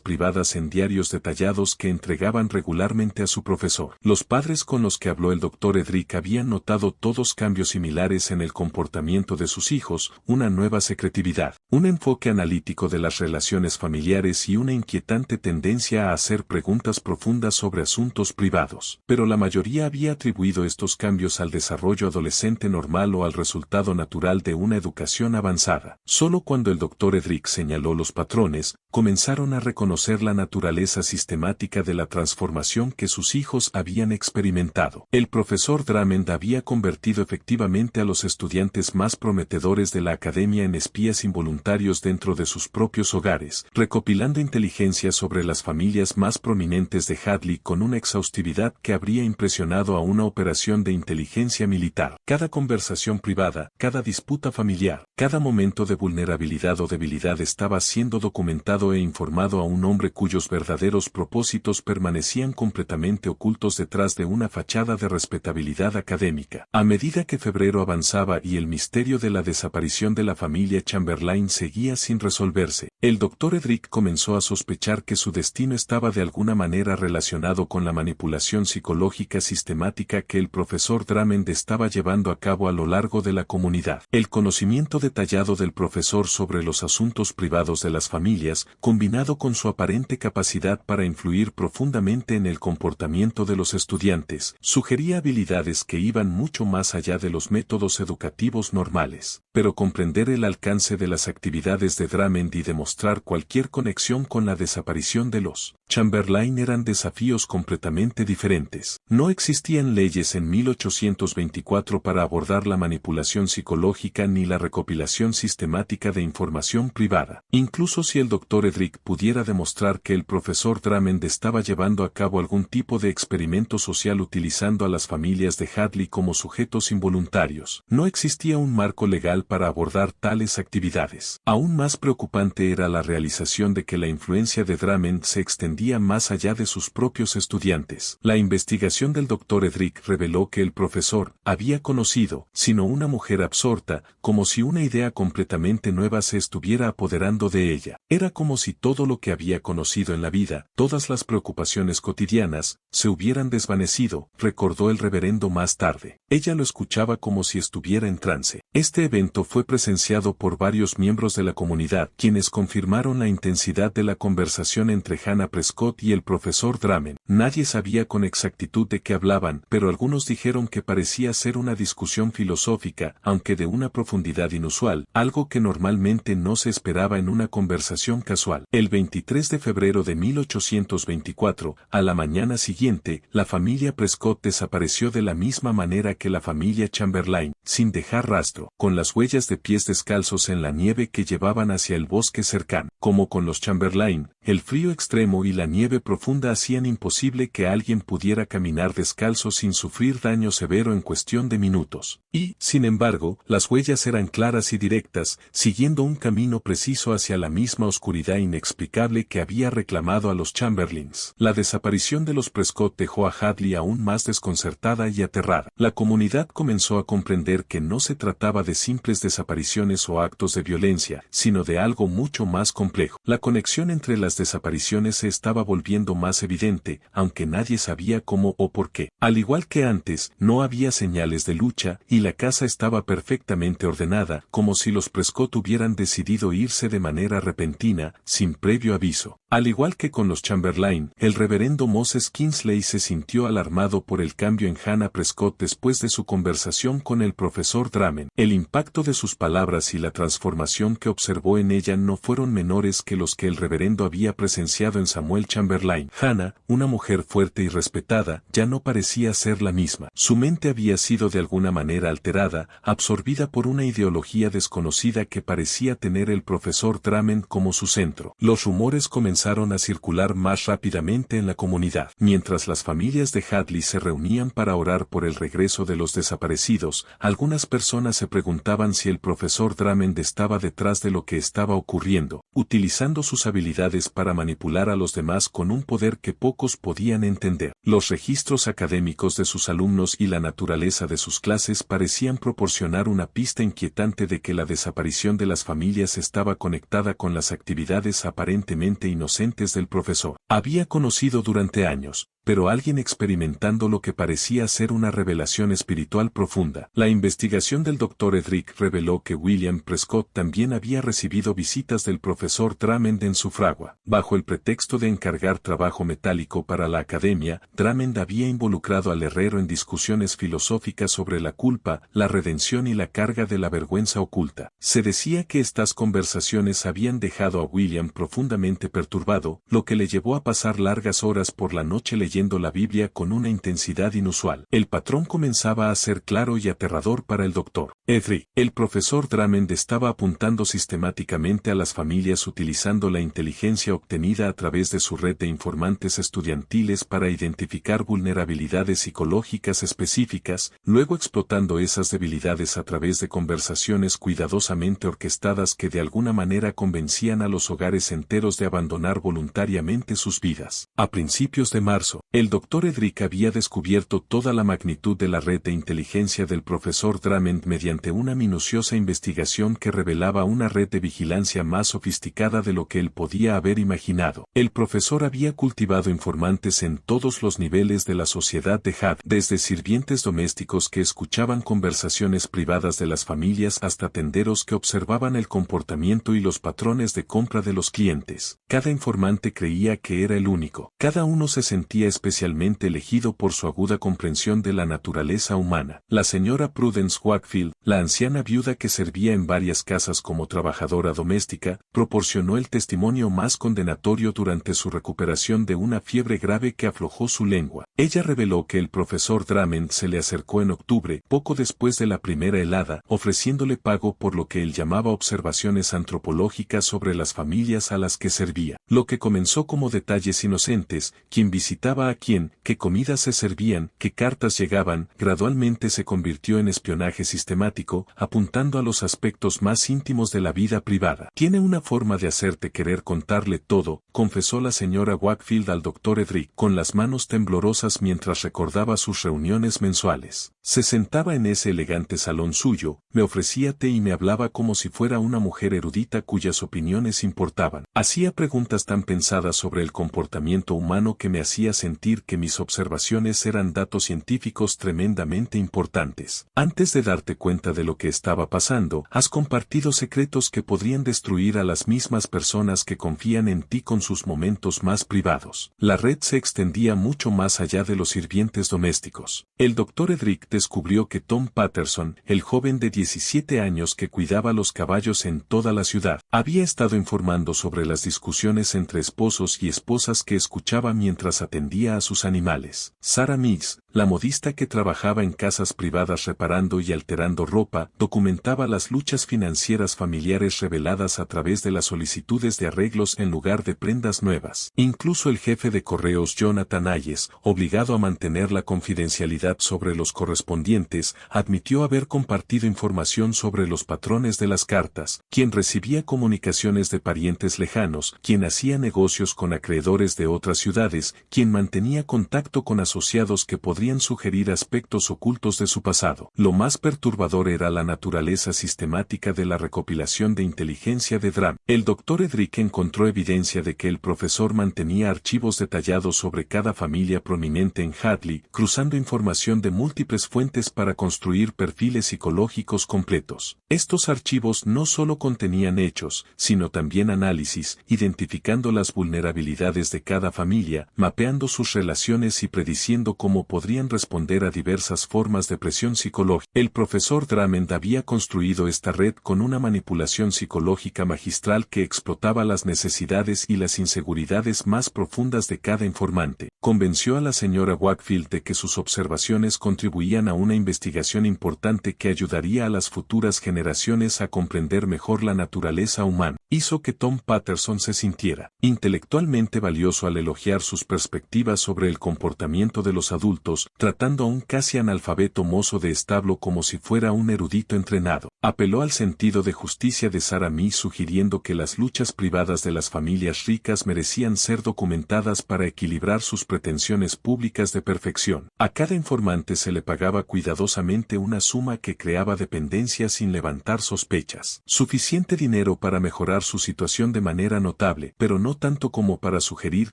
privadas en diarios detallados que entregaban regularmente a su profesor. Los padres con los que habló el Dr. Edric habían notado todos cambios similares en el comportamiento de sus hijos, una nueva secretividad, un enfoque analítico de las relaciones familiares y una inquietante tendencia a hacer preguntas profundas sobre asuntos privados. Pero la mayoría había atribuido estos cambios al desarrollo adolescente normal o al resultado natural de una educación avanzada. Solo cuando el Dr. Edric señaló los patrones, comenzaron a reconocer la naturaleza sistemática de la transformación que sus hijos habían experimentado. El profesor Drummond había convertido efectivamente a los estudiantes más prometedores de la academia en espías involuntarios dentro de sus propios hogares, recopilando inteligencia sobre las familias más prominentes de Hadley con una exhaustividad que habría impresionado a una operación de inteligencia militar. Cada conversación privada, cada disputa familiar, cada momento de vulnerabilidad o debilidad estaba siendo documentado e informado a un hombre cuyos verdaderos propósitos permanecían completamente ocultos detrás de una fachada de respetabilidad académica. A medida que febrero avanzaba y el misterio de la desaparición de la familia Chamberlain seguía sin resolverse, el Dr. Edric comenzó a sospechar que su destino estaba de alguna manera relacionado con la manipulación psicológica sistemática que el profesor Drummond estaba estaba llevando a cabo a lo largo de la comunidad. El conocimiento detallado del profesor sobre los asuntos privados de las familias, combinado con su aparente capacidad para influir profundamente en el comportamiento de los estudiantes, sugería habilidades que iban mucho más allá de los métodos educativos normales. Pero comprender el alcance de las actividades de Drummond y demostrar cualquier conexión con la desaparición de los Chamberlain eran desafíos completamente diferentes. No existían leyes en 1824 para abordar la manipulación psicológica ni la recopilación sistemática de información privada. Incluso si el Dr. Edric pudiera demostrar que el profesor Drummond estaba llevando a cabo algún tipo de experimento social utilizando a las familias de Hadley como sujetos involuntarios, no existía un marco legal para abordar tales actividades. Aún más preocupante era la realización de que la influencia de Drummond se extendía más allá de sus propios estudiantes. La investigación del Dr. Edric reveló que el profesor había conocido, sino una mujer absorta, como si una idea completamente nueva se estuviera apoderando de ella. Era como si todo lo que había conocido en la vida, todas las preocupaciones cotidianas, se hubieran desvanecido, recordó el reverendo más tarde. Ella lo escuchaba como si estuviera en trance. Este evento fue presenciado por varios miembros de la comunidad, quienes confirmaron la intensidad de la conversación entre Hannah Prescott y el profesor Drummond. Nadie sabía con exactitud de qué hablaban, pero algunos dijeron que parecía ser una discusión filosófica, aunque de una profundidad inusual, algo que normalmente no se esperaba en una conversación casual. El 23 de febrero de 1824, a la mañana siguiente, la familia Prescott desapareció de la misma manera que la familia Chamberlain, sin dejar rastro, con las huellas de pies descalzos en la nieve que llevaban hacia el bosque cercano. Como con los Chamberlain, el frío extremo y la nieve profunda hacían imposible que alguien pudiera caminar descalzo sin sufrir daño severo en cuestión de minutos. Y, sin embargo, las huellas eran claras y directas, siguiendo un camino preciso hacia la misma oscuridad inexplicable que había reclamado a los Chamberlains. La desaparición de los Prescott dejó a Hadley aún más desconcertada y aterrada. La comunidad comenzó a comprender que no se trataba de simples desapariciones o actos de violencia, sino de algo mucho más complejo. La conexión entre las desapariciones se estaba volviendo más evidente, aunque nadie sabía cómo o por qué. Al igual que antes, no había señales de lucha y la casa estaba perfectamente ordenada, como si los Prescott hubieran decidido irse de manera repentina, sin previo aviso. Al igual que con los Chamberlain, el reverendo Moses Kingsley se sintió alarmado por el cambio en Hannah Prescott después de su conversación con el profesor Drummond. El impacto de sus palabras y la transformación que observó en ella no fueron menores que los que el reverendo había presenciado en Samuel Chamberlain. Hannah, una mujer fuerte y respetada, ya no parecía ser la misma. Su mente había sido de alguna manera alterada, absorbida por una ideología desconocida que parecía tener el profesor Drummond como su centro. Los rumores comenzaron a circular más rápidamente en la comunidad. Mientras las familias de Hadley se reunían para orar por el regreso de los desaparecidos, algunas personas se preguntaban si el profesor Drummond estaba detrás de lo que estaba ocurriendo, utilizando sus habilidades para manipular a los demás con un poder que pocos podían entender. Los registros académicos de sus alumnos y la naturaleza de sus clases parecían proporcionar una pista inquietante de que la desaparición de las familias estaba conectada con las actividades aparentemente inocentes del profesor. Había conocido durante años, pero alguien experimentando lo que parecía ser una revelación espiritual profunda. La investigación del Dr. Edric reveló que William Prescott también había recibido visitas del profesor Drummond en su fragua. Bajo el pretexto de encargar trabajo metálico para la academia, Drummond había involucrado al herrero en discusiones filosóficas sobre la culpa, la redención y la carga de la vergüenza oculta. Se decía que estas conversaciones habían dejado a William profundamente perturbado, lo que le llevó a pasar largas horas por la noche leyendo la Biblia con una intensidad inusual. El patrón comenzaba a ser claro y aterrador para el Dr. Edric. El profesor Drummond estaba apuntando sistemáticamente a las familias utilizando la inteligencia obtenida a través de su red de informantes estudiantiles para identificar vulnerabilidades psicológicas específicas, luego explotando esas debilidades a través de conversaciones cuidadosamente orquestadas que de alguna manera convencían a los hogares enteros de abandonar voluntariamente sus vidas. A principios de marzo, El Dr. Edric había descubierto toda la magnitud de la red de inteligencia del profesor Drummond mediante una minuciosa investigación que revelaba una red de vigilancia más sofisticada de lo que él podía haber imaginado. El profesor había cultivado informantes en todos los niveles de la sociedad de Hadley, desde sirvientes domésticos que escuchaban conversaciones privadas de las familias hasta tenderos que observaban el comportamiento y los patrones de compra de los clientes. Cada informante creía que era el único. Cada uno se sentía especialmente elegido por su aguda comprensión de la naturaleza humana. La señora Prudence Wakefield, la anciana viuda que servía en varias casas como trabajadora doméstica, proporcionó el testimonio más condenatorio durante su recuperación de una fiebre grave que aflojó su lengua. Ella reveló que el profesor Drummond se le acercó en octubre, poco después de la primera helada, ofreciéndole pago por lo que él llamaba observaciones antropológicas sobre las familias a las que servía. Lo que comenzó como detalles inocentes, quién visitaba a quién, qué comidas se servían, qué cartas llegaban, gradualmente se convirtió en espionaje sistemático, apuntando a los aspectos más íntimos de la vida privada. Tiene una forma de hacerte querer contarle todo, confesó la señora Wakefield al Dr. Edric, con las manos temblorosas mientras recordaba sus reuniones mensuales. Se sentaba en ese elegante salón suyo, me ofrecía té y me hablaba como si fuera una mujer erudita cuyas opiniones importaban. Hacía preguntas tan pensadas sobre el comportamiento humano que me hacía sentir que mis observaciones eran datos científicos tremendamente importantes. Antes de darte cuenta de lo que estaba pasando, has compartido secretos que podrían destruir a las mismas personas que confían en ti con sus momentos más privados. La red se extendía mucho más allá de los sirvientes domésticos. El Dr. Edric descubrió que Tom Patterson, el joven de 17 años que cuidaba los caballos en toda la ciudad, había estado informando sobre las discusiones entre esposos y esposas que escuchaba mientras atendía a sus animales. Sarah Miggs, la modista que trabajaba en casas privadas reparando y alterando ropa, documentaba las luchas financieras familiares reveladas a través de las solicitudes de arreglos en lugar de prendas nuevas. Incluso el jefe de correos Jonathan Hayes, obligado a mantener la confidencialidad sobre los correspondientes, admitió haber compartido información sobre los patrones de las cartas, quien recibía comunicaciones de parientes lejanos, quien hacía negocios con acreedores de otras ciudades, quien mantenía contacto con asociados que podrían sugerir aspectos ocultos de su pasado. Lo más perturbador era la naturaleza sistemática de la recopilación de inteligencia de Drummond. El Dr. Edric encontró evidencia de que el profesor mantenía archivos detallados sobre cada familia prominente en Hadley, cruzando información de múltiples fuentes para construir perfiles psicológicos completos. Estos archivos no solo contenían hechos, sino también análisis, identificando las vulnerabilidades de cada familia, mapeando sus relaciones y prediciendo cómo podrían responder a diversas formas de presión psicológica. El profesor Drummond había construido esta red con una manipulación psicológica magistral que explotaba las necesidades y las inseguridades más profundas de cada informante. Convenció a la señora Wakefield de que sus observaciones contribuían a una investigación importante que ayudaría a las futuras generaciones a comprender mejor la naturaleza humana. Hizo que Tom Patterson se sintiera intelectualmente valioso al elogiar sus perspectivas sobre el comportamiento de los adultos, tratando a un casi analfabeto mozo de establo como si fuera un erudito entrenado. Apeló al sentido de justicia de Sarah Miggs sugiriendo que las luchas privadas de las familias ricas merecían ser documentadas para equilibrar sus pretensiones públicas de perfección. A cada informante se le pagaba cuidadosamente una suma que creaba dependencia sin levantar sospechas. Suficiente dinero para mejorar su situación de manera notable, pero no tanto como para sugerir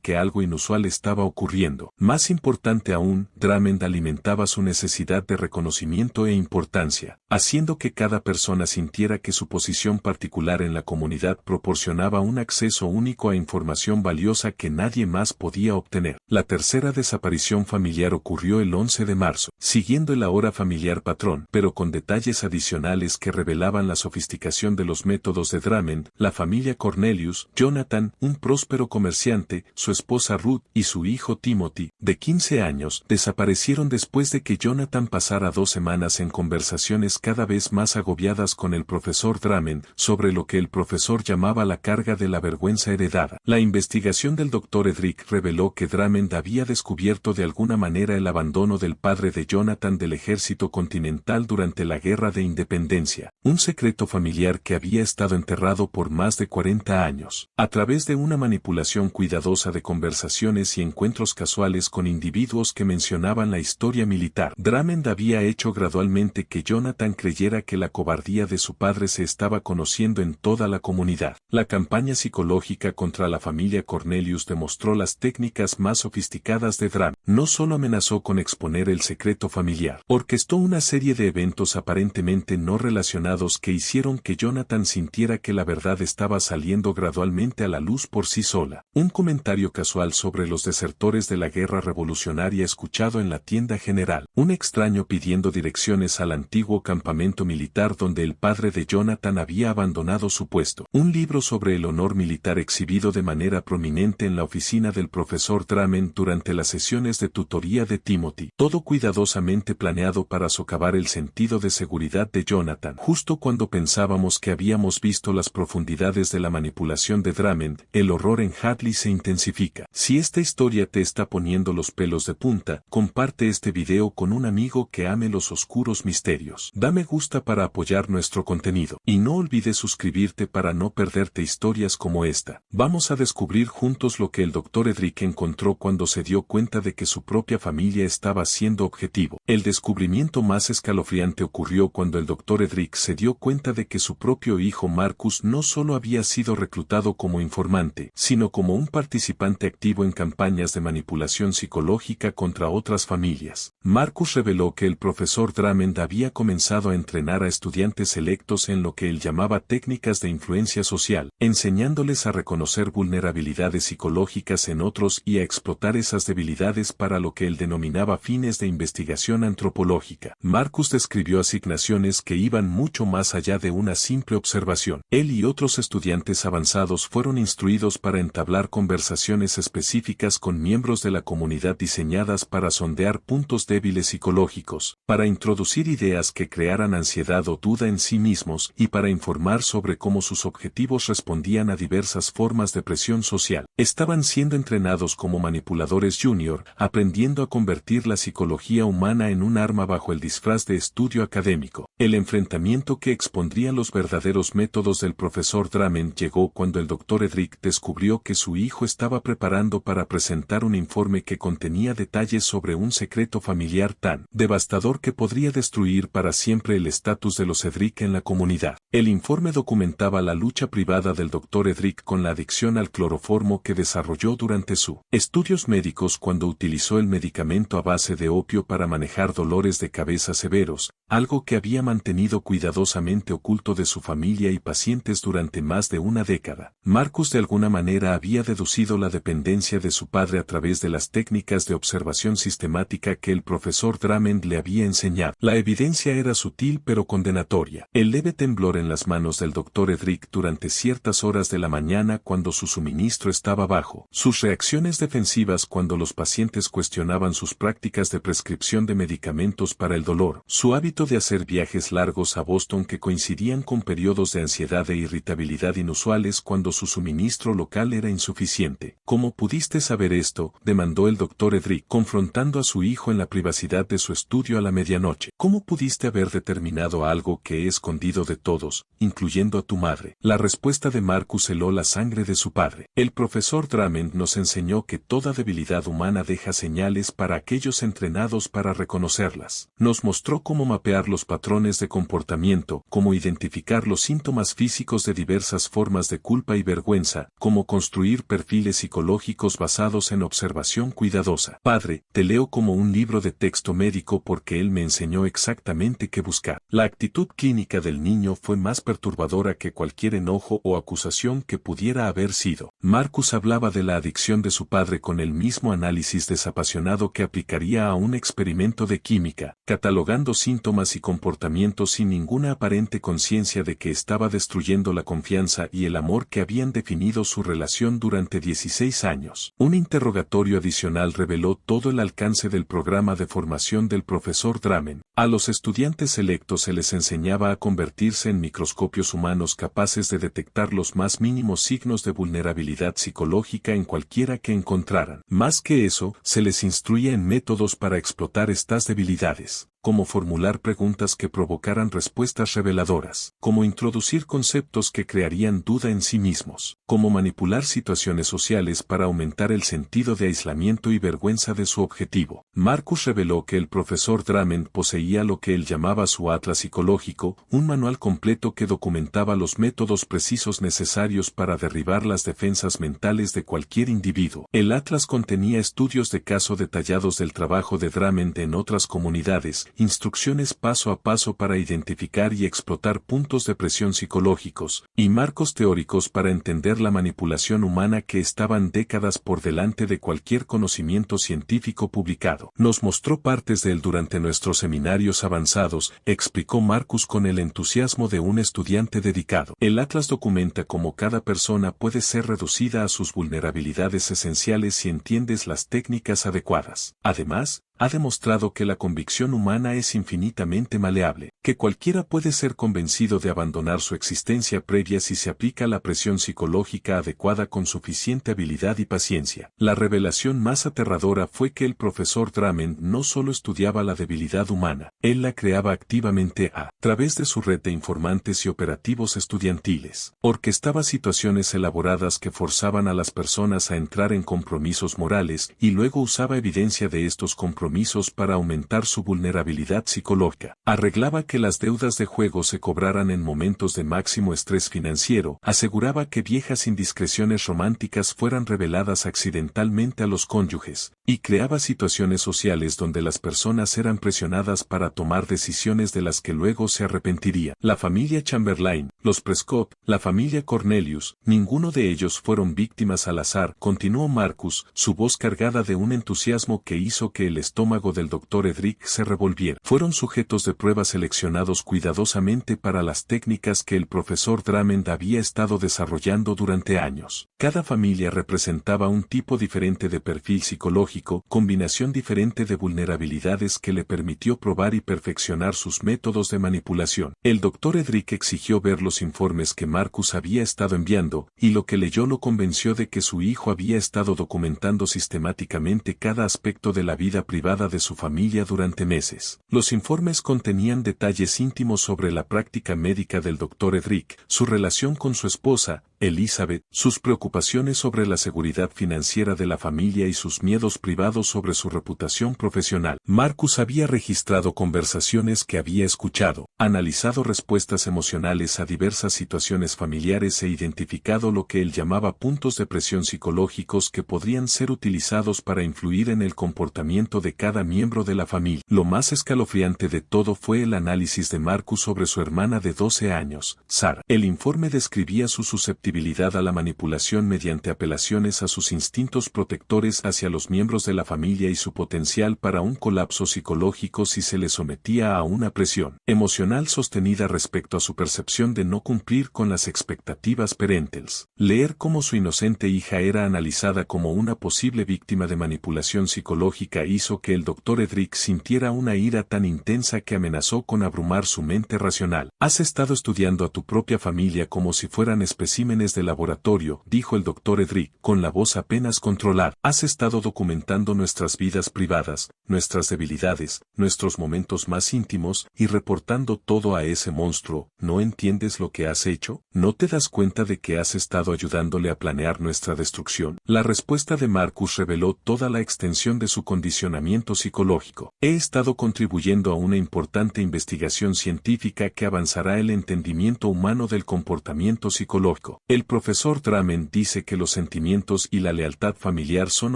que algo inusual estaba ocurriendo. Más importante aún, Drummond alimentaba su necesidad de reconocimiento e importancia, haciendo que cada persona sintiera que su posición particular en la comunidad proporcionaba un acceso único a información valiosa que nadie más podía obtener. La tercera desaparición familiar ocurrió el 11 de marzo, siguiendo el ahora familiar patrón, pero con detalles adicionales que revelaban la sofisticación de los métodos de Drummond. La familia Cornelius, Jonathan, un próspero comerciante, su esposa Ruth y su hijo Timothy, de 15 años, desaparecieron después de que Jonathan pasara 2 semanas en conversaciones cada vez más agobiadas con el profesor Drummond sobre lo que el profesor llamaba la carga de la vergüenza heredada. La investigación del Dr. Edric reveló que Drummond había descubierto de alguna manera el abandono del padre de Jonathan Jonathan del ejército continental durante la Guerra de Independencia, un secreto familiar que había estado enterrado por más de 40 años. A través de una manipulación cuidadosa de conversaciones y encuentros casuales con individuos que mencionaban la historia militar, Drummond había hecho gradualmente que Jonathan creyera que la cobardía de su padre se estaba conociendo en toda la comunidad. La campaña psicológica contra la familia Cornelius demostró las técnicas más sofisticadas de Drummond. No solo amenazó con exponer el secreto familiar, orquestó una serie de eventos aparentemente no relacionados que hicieron que Jonathan sintiera que la verdad estaba saliendo gradualmente a la luz por sí sola. Un comentario casual sobre los desertores de la guerra revolucionaria escuchado en la tienda general. Un extraño pidiendo direcciones al antiguo campamento militar donde el padre de Jonathan había abandonado su puesto. Un libro sobre el honor militar exhibido de manera prominente en la oficina del profesor Drummond durante las sesiones de tutoría de Timothy. Todo cuidadosamente planeado para socavar el sentido de seguridad de Jonathan. Justo cuando pensábamos que habíamos visto las profundidades de la manipulación de Drummond, el horror en Hadley se intensifica. Si esta historia te está poniendo los pelos de punta, comparte este video con un amigo que ame los oscuros misterios. Da me gusta para apoyar nuestro contenido. Y no olvides suscribirte para no perderte historias como esta. Vamos a descubrir juntos lo que el Dr. Edric encontró cuando se dio cuenta de que su propia familia estaba siendo objetivo. El descubrimiento más escalofriante ocurrió cuando el Dr. Edric se dio cuenta de que su propio hijo Marcus no solo había sido reclutado como informante, sino como un participante activo en campañas de manipulación psicológica contra otras familias. Marcus reveló que el profesor Drummond había comenzado a entrenar a estudiantes selectos en lo que él llamaba técnicas de influencia social, enseñándoles a reconocer vulnerabilidades psicológicas en otros y a explotar esas debilidades para lo que él denominaba fines de investigación antropológica. Marcus describió asignaciones que iban mucho más allá de una simple observación. Él y otros estudiantes avanzados fueron instruidos para entablar conversaciones específicas con miembros de la comunidad diseñadas para sondear puntos débiles psicológicos, para introducir ideas que crearan ansiedad o duda en sí mismos y para informar sobre cómo sus objetivos respondían a diversas formas de presión social. Estaban siendo entrenados como manipuladores junior, aprendiendo a convertir la psicología humana en un arma bajo el disfraz de estudio académico. El enfrentamiento que expondría los verdaderos métodos del profesor Drummond llegó cuando el Dr. Edric descubrió que su hijo estaba preparando para presentar un informe que contenía detalles sobre un secreto familiar tan devastador que podría destruir para siempre el estatus de los Edric en la comunidad. El informe documentaba la lucha privada del Dr. Edric con la adicción al cloroformo que desarrolló durante sus estudios médicos cuando utilizó el medicamento a base de opio para manejar dolores de cabeza severos, algo que había mantenido cuidadosamente oculto de su familia y pacientes durante más de una década. Marcus de alguna manera había deducido la dependencia de su padre a través de las técnicas de observación sistemática que el profesor Drummond le había enseñado. La evidencia era sutil pero condenatoria. El leve temblor en las manos del Dr. Edric durante ciertas horas de la mañana cuando su suministro estaba bajo, sus reacciones defensivas cuando los pacientes cuestionaban sus prácticas de prescripción de medicamentos para el dolor, su hábito de hacer viajes largos a Boston que coincidían con periodos de ansiedad e irritabilidad inusuales cuando su suministro local era insuficiente. ¿Cómo pudiste saber esto?, demandó el Dr. Edric, confrontando a su hijo en la privacidad de su estudio a la medianoche. ¿Cómo pudiste haber determinado algo que he escondido de todos, incluyendo a tu madre? La respuesta de Marcus heló la sangre de su padre. El profesor Drummond nos enseñó que toda debilidad humana deja señales para aquellos entrenados para reconocerlas. Nos mostró cómo mapear los patrones de comportamiento, cómo identificar los síntomas físicos de diversas formas de culpa y vergüenza, cómo construir perfiles psicológicos basados en observación cuidadosa. Padre, te leo como un libro de texto médico porque él me enseñó exactamente qué buscar. La actitud clínica del niño fue más perturbadora que cualquier enojo o acusación que pudiera haber sido. Marcus hablaba de la adicción de su padre con el mismo análisis desapasionado que aplicaría a un experimento de química, catalogando síntomas y comportamientos sin ninguna aparente conciencia de que estaba destruyendo la confianza y el amor que habían definido su relación durante 16 años. Un interrogatorio adicional reveló todo el alcance del programa de formación del profesor Drummond. A los estudiantes selectos se les enseñaba a convertirse en microscopios humanos capaces de detectar los más mínimos signos de vulnerabilidad psicológica en cualquiera que encontraran. Más que eso, se les instruía en métodos para explotar estas debilidades. cómo formular preguntas que provocaran respuestas reveladoras, cómo introducir conceptos que crearían duda en sí mismos, cómo manipular situaciones sociales para aumentar el sentido de aislamiento y vergüenza de su objetivo. Marcus reveló que el profesor Drummond poseía lo que él llamaba su atlas psicológico, un manual completo que documentaba los métodos precisos necesarios para derribar las defensas mentales de cualquier individuo. El atlas contenía estudios de caso detallados del trabajo de Drummond en otras comunidades, instrucciones paso a paso para identificar y explotar puntos de presión psicológicos, y marcos teóricos para entender la manipulación humana que estaban décadas por delante de cualquier conocimiento científico publicado. Nos mostró partes de él durante nuestros seminarios avanzados, explicó Marcus con el entusiasmo de un estudiante dedicado. El atlas documenta cómo cada persona puede ser reducida a sus vulnerabilidades esenciales si entiendes las técnicas adecuadas. Además, ha demostrado que la convicción humana es infinitamente maleable, que cualquiera puede ser convencido de abandonar su existencia previa si se aplica la presión psicológica adecuada con suficiente habilidad y paciencia. La revelación más aterradora fue que el profesor Drummond no solo estudiaba la debilidad humana, él la creaba activamente a través de su red de informantes y operativos estudiantiles. Orquestaba situaciones elaboradas que forzaban a las personas a entrar en compromisos morales y luego usaba evidencia de estos compromisos para aumentar su vulnerabilidad psicológica. Arreglaba que las deudas de juego se cobraran en momentos de máximo estrés financiero, aseguraba que viejas indiscreciones románticas fueran reveladas accidentalmente a los cónyuges, y creaba situaciones sociales donde las personas eran presionadas para tomar decisiones de las que luego se arrepentirían. La familia Chamberlain, los Prescott, la familia Cornelius, ninguno de ellos fueron víctimas al azar, continuó Marcus, su voz cargada de un entusiasmo que hizo que el estómago del Dr. Edric se revolviera. Fueron sujetos de prueba seleccionados cuidadosamente para las técnicas que el profesor Drummond había estado desarrollando durante años. Cada familia representaba un tipo diferente de perfil psicológico, combinación diferente de vulnerabilidades que le permitió probar y perfeccionar sus métodos de manipulación. El Dr. Edric exigió ver los informes que Marcus había estado enviando, y lo que leyó lo convenció de que su hijo había estado documentando sistemáticamente cada aspecto de la vida privada de su familia durante meses. Los informes contenían detalles íntimos sobre la práctica médica del Dr. Edric, su relación con su esposa, Elizabeth, sus preocupaciones sobre la seguridad financiera de la familia y sus miedos privados sobre su reputación profesional. Marcus había registrado conversaciones que había escuchado, analizado respuestas emocionales a diversas situaciones familiares e identificado lo que él llamaba puntos de presión psicológicos que podrían ser utilizados para influir en el comportamiento de cada miembro de la familia. Lo más escalofriante de todo fue el análisis de Marcus sobre su hermana de 12 años, Sarah. El informe describía su susceptibilidad a la manipulación mediante apelaciones a sus instintos protectores hacia los miembros de la familia y su potencial para un colapso psicológico si se le sometía a una presión emocional sostenida respecto a su percepción de no cumplir con las expectativas parentales. Leer cómo su inocente hija era analizada como una posible víctima de manipulación psicológica hizo que el Dr. Edric sintiera una ira tan intensa que amenazó con abrumar su mente racional. Has estado estudiando a tu propia familia como si fueran especímenes de laboratorio, dijo el Dr. Edric, con la voz apenas controlada. Has estado documentando nuestras vidas privadas, nuestras debilidades, nuestros momentos más íntimos, y reportando todo a ese monstruo. ¿No entiendes lo que has hecho? ¿No te das cuenta de que has estado ayudándole a planear nuestra destrucción? La respuesta de Marcus reveló toda la extensión de su condicionamiento psicológico. He estado contribuyendo a una importante investigación científica que avanzará el entendimiento humano del comportamiento psicológico. El profesor Drummond dice que los sentimientos y la lealtad familiar son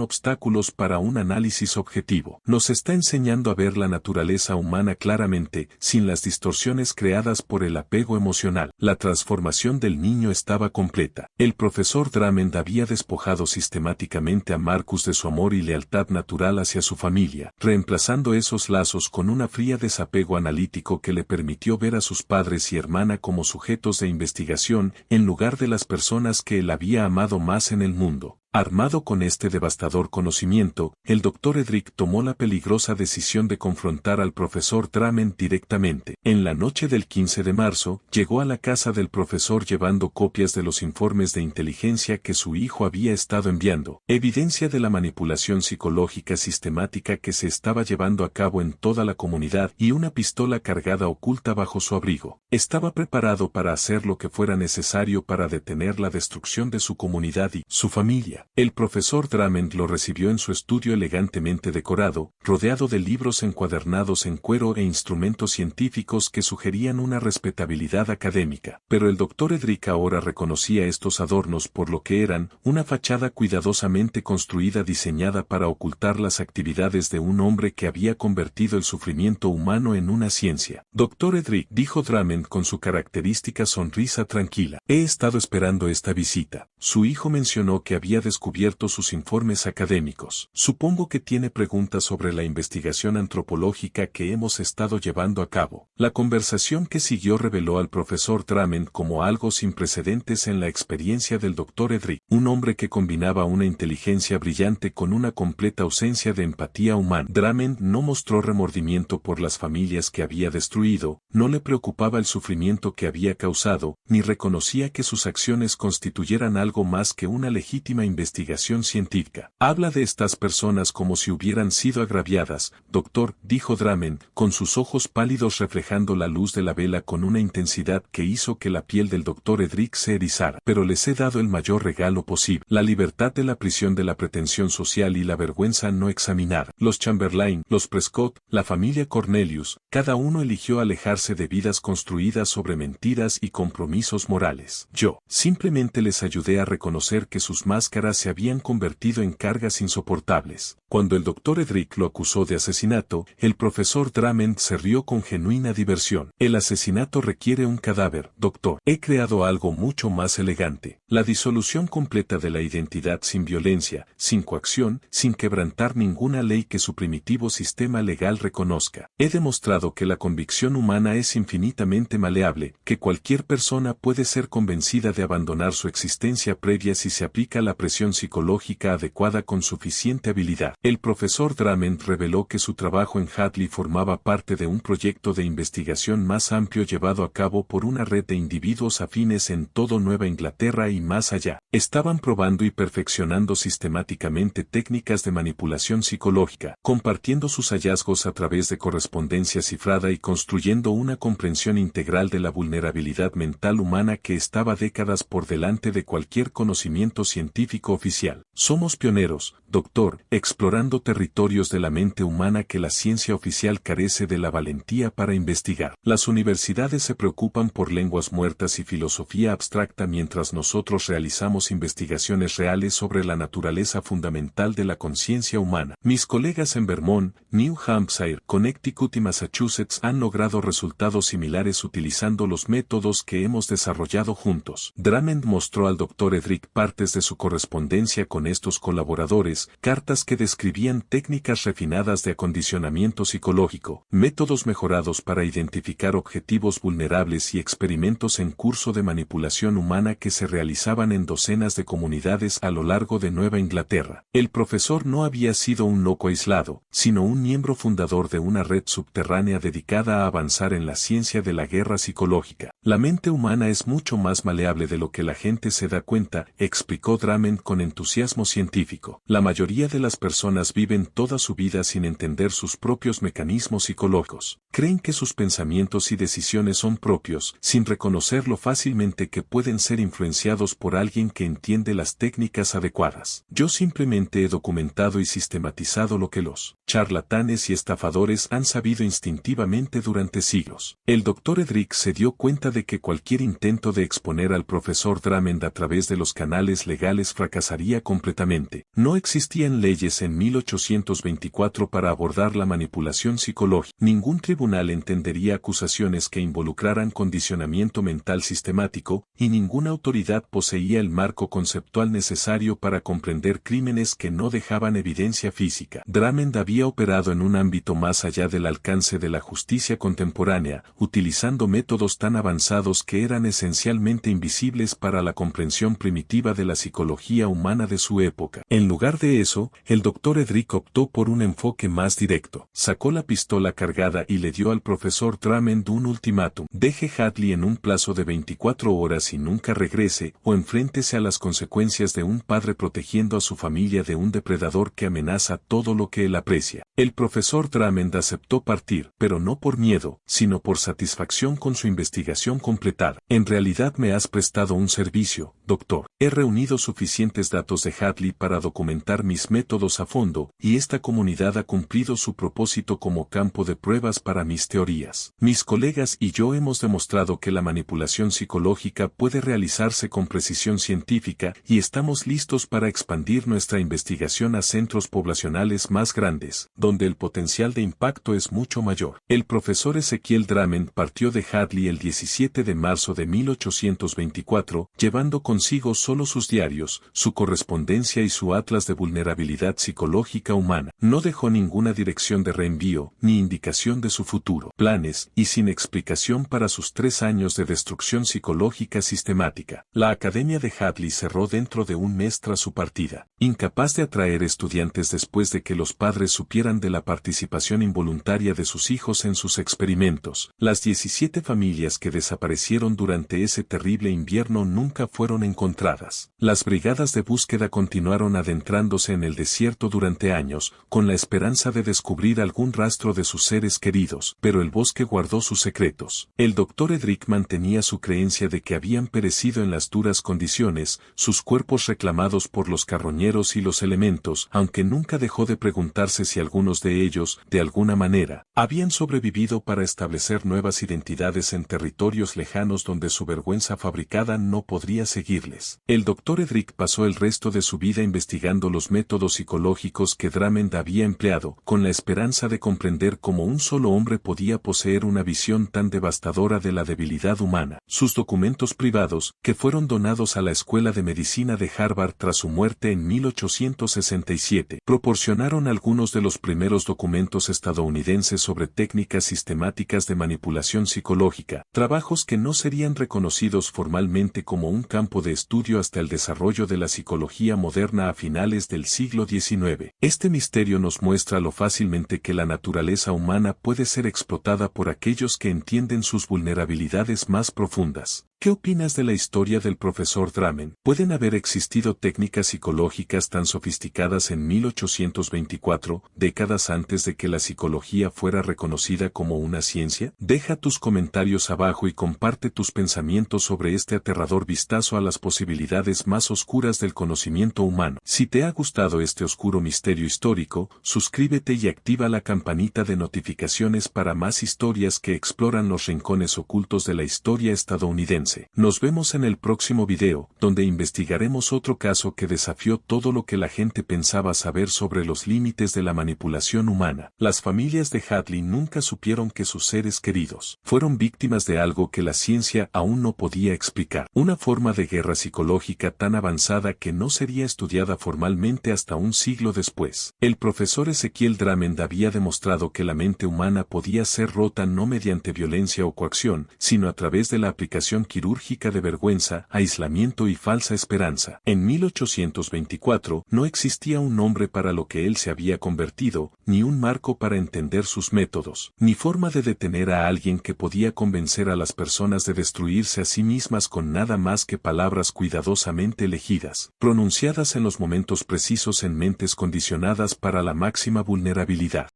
obstáculos para un análisis objetivo. Nos está enseñando a ver la naturaleza humana claramente, sin las distorsiones creadas por el apego emocional. La transformación del niño estaba completa. El profesor Drummond había despojado sistemáticamente a Marcus de su amor y lealtad natural hacia su familia, reemplazando esos lazos con una fría desapego analítico que le permitió ver a sus padres y hermana como sujetos de investigación en lugar de las personas que él había amado más en el mundo. Armado con este devastador conocimiento, el Dr. Edric tomó la peligrosa decisión de confrontar al profesor Drummond directamente. En la noche del 15 de marzo, llegó a la casa del profesor llevando copias de los informes de inteligencia que su hijo había estado enviando, evidencia de la manipulación psicológica sistemática que se estaba llevando a cabo en toda la comunidad y una pistola cargada oculta bajo su abrigo. Estaba preparado para hacer lo que fuera necesario para detener la destrucción de su comunidad y su familia. El profesor Drummond lo recibió en su estudio elegantemente decorado, rodeado de libros encuadernados en cuero e instrumentos científicos que sugerían una respetabilidad académica. Pero el Dr. Edric ahora reconocía estos adornos por lo que eran, una fachada cuidadosamente construida diseñada para ocultar las actividades de un hombre que había convertido el sufrimiento humano en una ciencia. Dr. Edric, dijo Drummond con su característica sonrisa tranquila, he estado esperando esta visita. Su hijo mencionó que había descubierto sus informes académicos. Supongo que tiene preguntas sobre la investigación antropológica que hemos estado llevando a cabo. La conversación que siguió reveló al profesor Drummond como algo sin precedentes en la experiencia del Dr. Edric, un hombre que combinaba una inteligencia brillante con una completa ausencia de empatía humana. Drummond no mostró remordimiento por las familias que había destruido, no le preocupaba el sufrimiento que había causado, ni reconocía que sus acciones constituyeran algo más que una legítima investigación científica. Habla de estas personas como si hubieran sido agraviadas, doctor, dijo Drummond, con sus ojos pálidos reflejando la luz de la vela con una intensidad que hizo que la piel del Dr. Edric se erizara. Pero les he dado el mayor regalo posible, la libertad de la prisión de la pretensión social y la vergüenza no examinada. Los Chamberlain, los Prescott, la familia Cornelius, cada uno eligió alejarse de vidas construidas sobre mentiras y compromisos morales. Yo, simplemente les ayudé a reconocer que sus máscaras se habían convertido en cargas insoportables. Cuando el Dr. Edric lo acusó de asesinato, el profesor Drummond se rió con genuina diversión. El asesinato requiere un cadáver, doctor. He creado algo mucho más elegante. La disolución completa de la identidad sin violencia, sin coacción, sin quebrantar ninguna ley que su primitivo sistema legal reconozca. He demostrado que la convicción humana es infinitamente maleable, que cualquier persona puede ser convencida de abandonar su existencia previa si se aplica la presión psicológica adecuada con suficiente habilidad. El profesor Drummond reveló que su trabajo en Hadley formaba parte de un proyecto de investigación más amplio llevado a cabo por una red de individuos afines en todo Nueva Inglaterra y más allá. Estaban probando y perfeccionando sistemáticamente técnicas de manipulación psicológica, compartiendo sus hallazgos a través de correspondencia cifrada y construyendo una comprensión integral de la vulnerabilidad mental humana que estaba décadas por delante de cualquier conocimiento científico oficial. Somos pioneros, doctor, explorando territorios de la mente humana que la ciencia oficial carece de la valentía para investigar. Las universidades se preocupan por lenguas muertas y filosofía abstracta mientras nosotros realizamos investigaciones reales sobre la naturaleza fundamental de la conciencia humana. Mis colegas en Vermont, New Hampshire, Connecticut y Massachusetts han logrado resultados similares utilizando los métodos que hemos desarrollado juntos. Drummond mostró al Dr. Edric partes de su correspondencia con estos colaboradores, cartas que describían técnicas refinadas de acondicionamiento psicológico, métodos mejorados para identificar objetivos vulnerables y experimentos en curso de manipulación humana que se realizaban en docenas de comunidades a lo largo de Nueva Inglaterra. El profesor no había sido un loco aislado, sino un miembro fundador de una red subterránea dedicada a avanzar en la ciencia de la guerra psicológica. La mente humana es mucho más maleable de lo que la gente se da cuenta, explicó Drummond con entusiasmo científico. La mayoría de las personas viven toda su vida sin entender sus propios mecanismos psicológicos. Creen que sus pensamientos y decisiones son propios, sin reconocerlo fácilmente que pueden ser influenciados por alguien que entiende las técnicas adecuadas. Yo simplemente he documentado y sistematizado lo que los charlatanes y estafadores han sabido instintivamente durante siglos. El Dr. Edric se dio cuenta de que cualquier intento de exponer al profesor Drummond a través de los canales legales fracasaría completamente. No existían leyes en 1824 para abordar la manipulación psicológica. Ningún tribunal entendería acusaciones que involucraran condicionamiento mental sistemático, y ninguna autoridad poseía el marco conceptual necesario para comprender crímenes que no dejaban evidencia física. Drummond había operado en un ámbito más allá del alcance de la justicia contemporánea, utilizando métodos tan avanzados que eran esencialmente invisibles para la comprensión primitiva de la psicología humana de su su época. En lugar de eso, el Dr. Edric optó por un enfoque más directo. Sacó la pistola cargada y le dio al profesor Drummond un ultimátum. Deje Hadley en un plazo de 24 horas y nunca regrese, o enfréntese a las consecuencias de un padre protegiendo a su familia de un depredador que amenaza todo lo que él aprecia. El profesor Drummond aceptó partir, pero no por miedo, sino por satisfacción con su investigación completada. En realidad me has prestado un servicio, doctor. He reunido suficientes datos de Hadley para documentar mis métodos a fondo, y esta comunidad ha cumplido su propósito como campo de pruebas para mis teorías. Mis colegas y yo hemos demostrado que la manipulación psicológica puede realizarse con precisión científica y estamos listos para expandir nuestra investigación a centros poblacionales más grandes, donde el potencial de impacto es mucho mayor. El profesor Ezequiel Drummond partió de Hadley el 17 de marzo de 1824, llevando consigo solo sus diarios, su correspondencia y su atlas de vulnerabilidad psicológica humana. No dejó ninguna dirección de reenvío, ni indicación de su futuro, planes, y sin explicación para sus 3 años de destrucción psicológica sistemática. La Academia de Hadley cerró dentro de un mes tras su partida. Incapaz de atraer estudiantes después de que los padres supieran de la participación involuntaria de sus hijos en sus experimentos, las 17 familias que desaparecieron durante ese terrible invierno nunca fueron encontradas. Las brigadas de búsqueda continuaron adentrándose en el desierto durante años, con la esperanza de descubrir algún rastro de sus seres queridos, pero el bosque guardó sus secretos. El Dr. Edric mantenía su creencia de que habían perecido en las duras condiciones, sus cuerpos reclamados por los carroñeros y los elementos, aunque nunca dejó de preguntarse si algunos de ellos, de alguna manera, habían sobrevivido para establecer nuevas identidades en territorios lejanos donde su vergüenza fabricada no podría seguirles. El Dr. Edric pasó el resto de su vida investigando los métodos psicológicos que Drummond había empleado, con la esperanza de comprender cómo un solo hombre podía poseer una visión tan devastadora de la debilidad humana. Sus documentos privados, que fueron donados a la Escuela de Medicina de Harvard tras su muerte en 1867, proporcionaron algunos de los primeros documentos estadounidenses sobre técnicas sistemáticas de manipulación psicológica, trabajos que no serían reconocidos formalmente como un campo de estudio hasta el desarrollo de la psicología moderna a finales del siglo XIX. Este misterio nos muestra lo fácilmente que la naturaleza humana puede ser explotada por aquellos que entienden sus vulnerabilidades más profundas. ¿Qué opinas de la historia del profesor Drummond? ¿Pueden haber existido técnicas psicológicas tan sofisticadas en 1824, décadas antes de que la psicología fuera reconocida como una ciencia? Deja tus comentarios abajo y comparte tus pensamientos sobre este aterrador vistazo a las posibilidades más oscuras del conocimiento humano. Si te ha gustado este oscuro misterio histórico, suscríbete y activa la campanita de notificaciones para más historias que exploran los rincones ocultos de la historia estadounidense. Nos vemos en el próximo video, donde investigaremos otro caso que desafió todo lo que la gente pensaba saber sobre los límites de la manipulación humana. Las familias de Hadley nunca supieron que sus seres queridos fueron víctimas de algo que la ciencia aún no podía explicar. Una forma de guerra psicológica tan avanzada que no sería estudiada formalmente hasta un siglo después. El profesor Ezequiel Drummond había demostrado que la mente humana podía ser rota no mediante violencia o coacción, sino a través de la aplicación quirúrgica de vergüenza, aislamiento y falsa esperanza. En 1824 no existía un nombre para lo que él se había convertido, ni un marco para entender sus métodos, ni forma de detener a alguien que podía convencer a las personas de destruirse a sí mismas con nada más que palabras cuidadosamente elegidas, pronunciadas en los momentos precisos en mentes condicionadas para la máxima vulnerabilidad.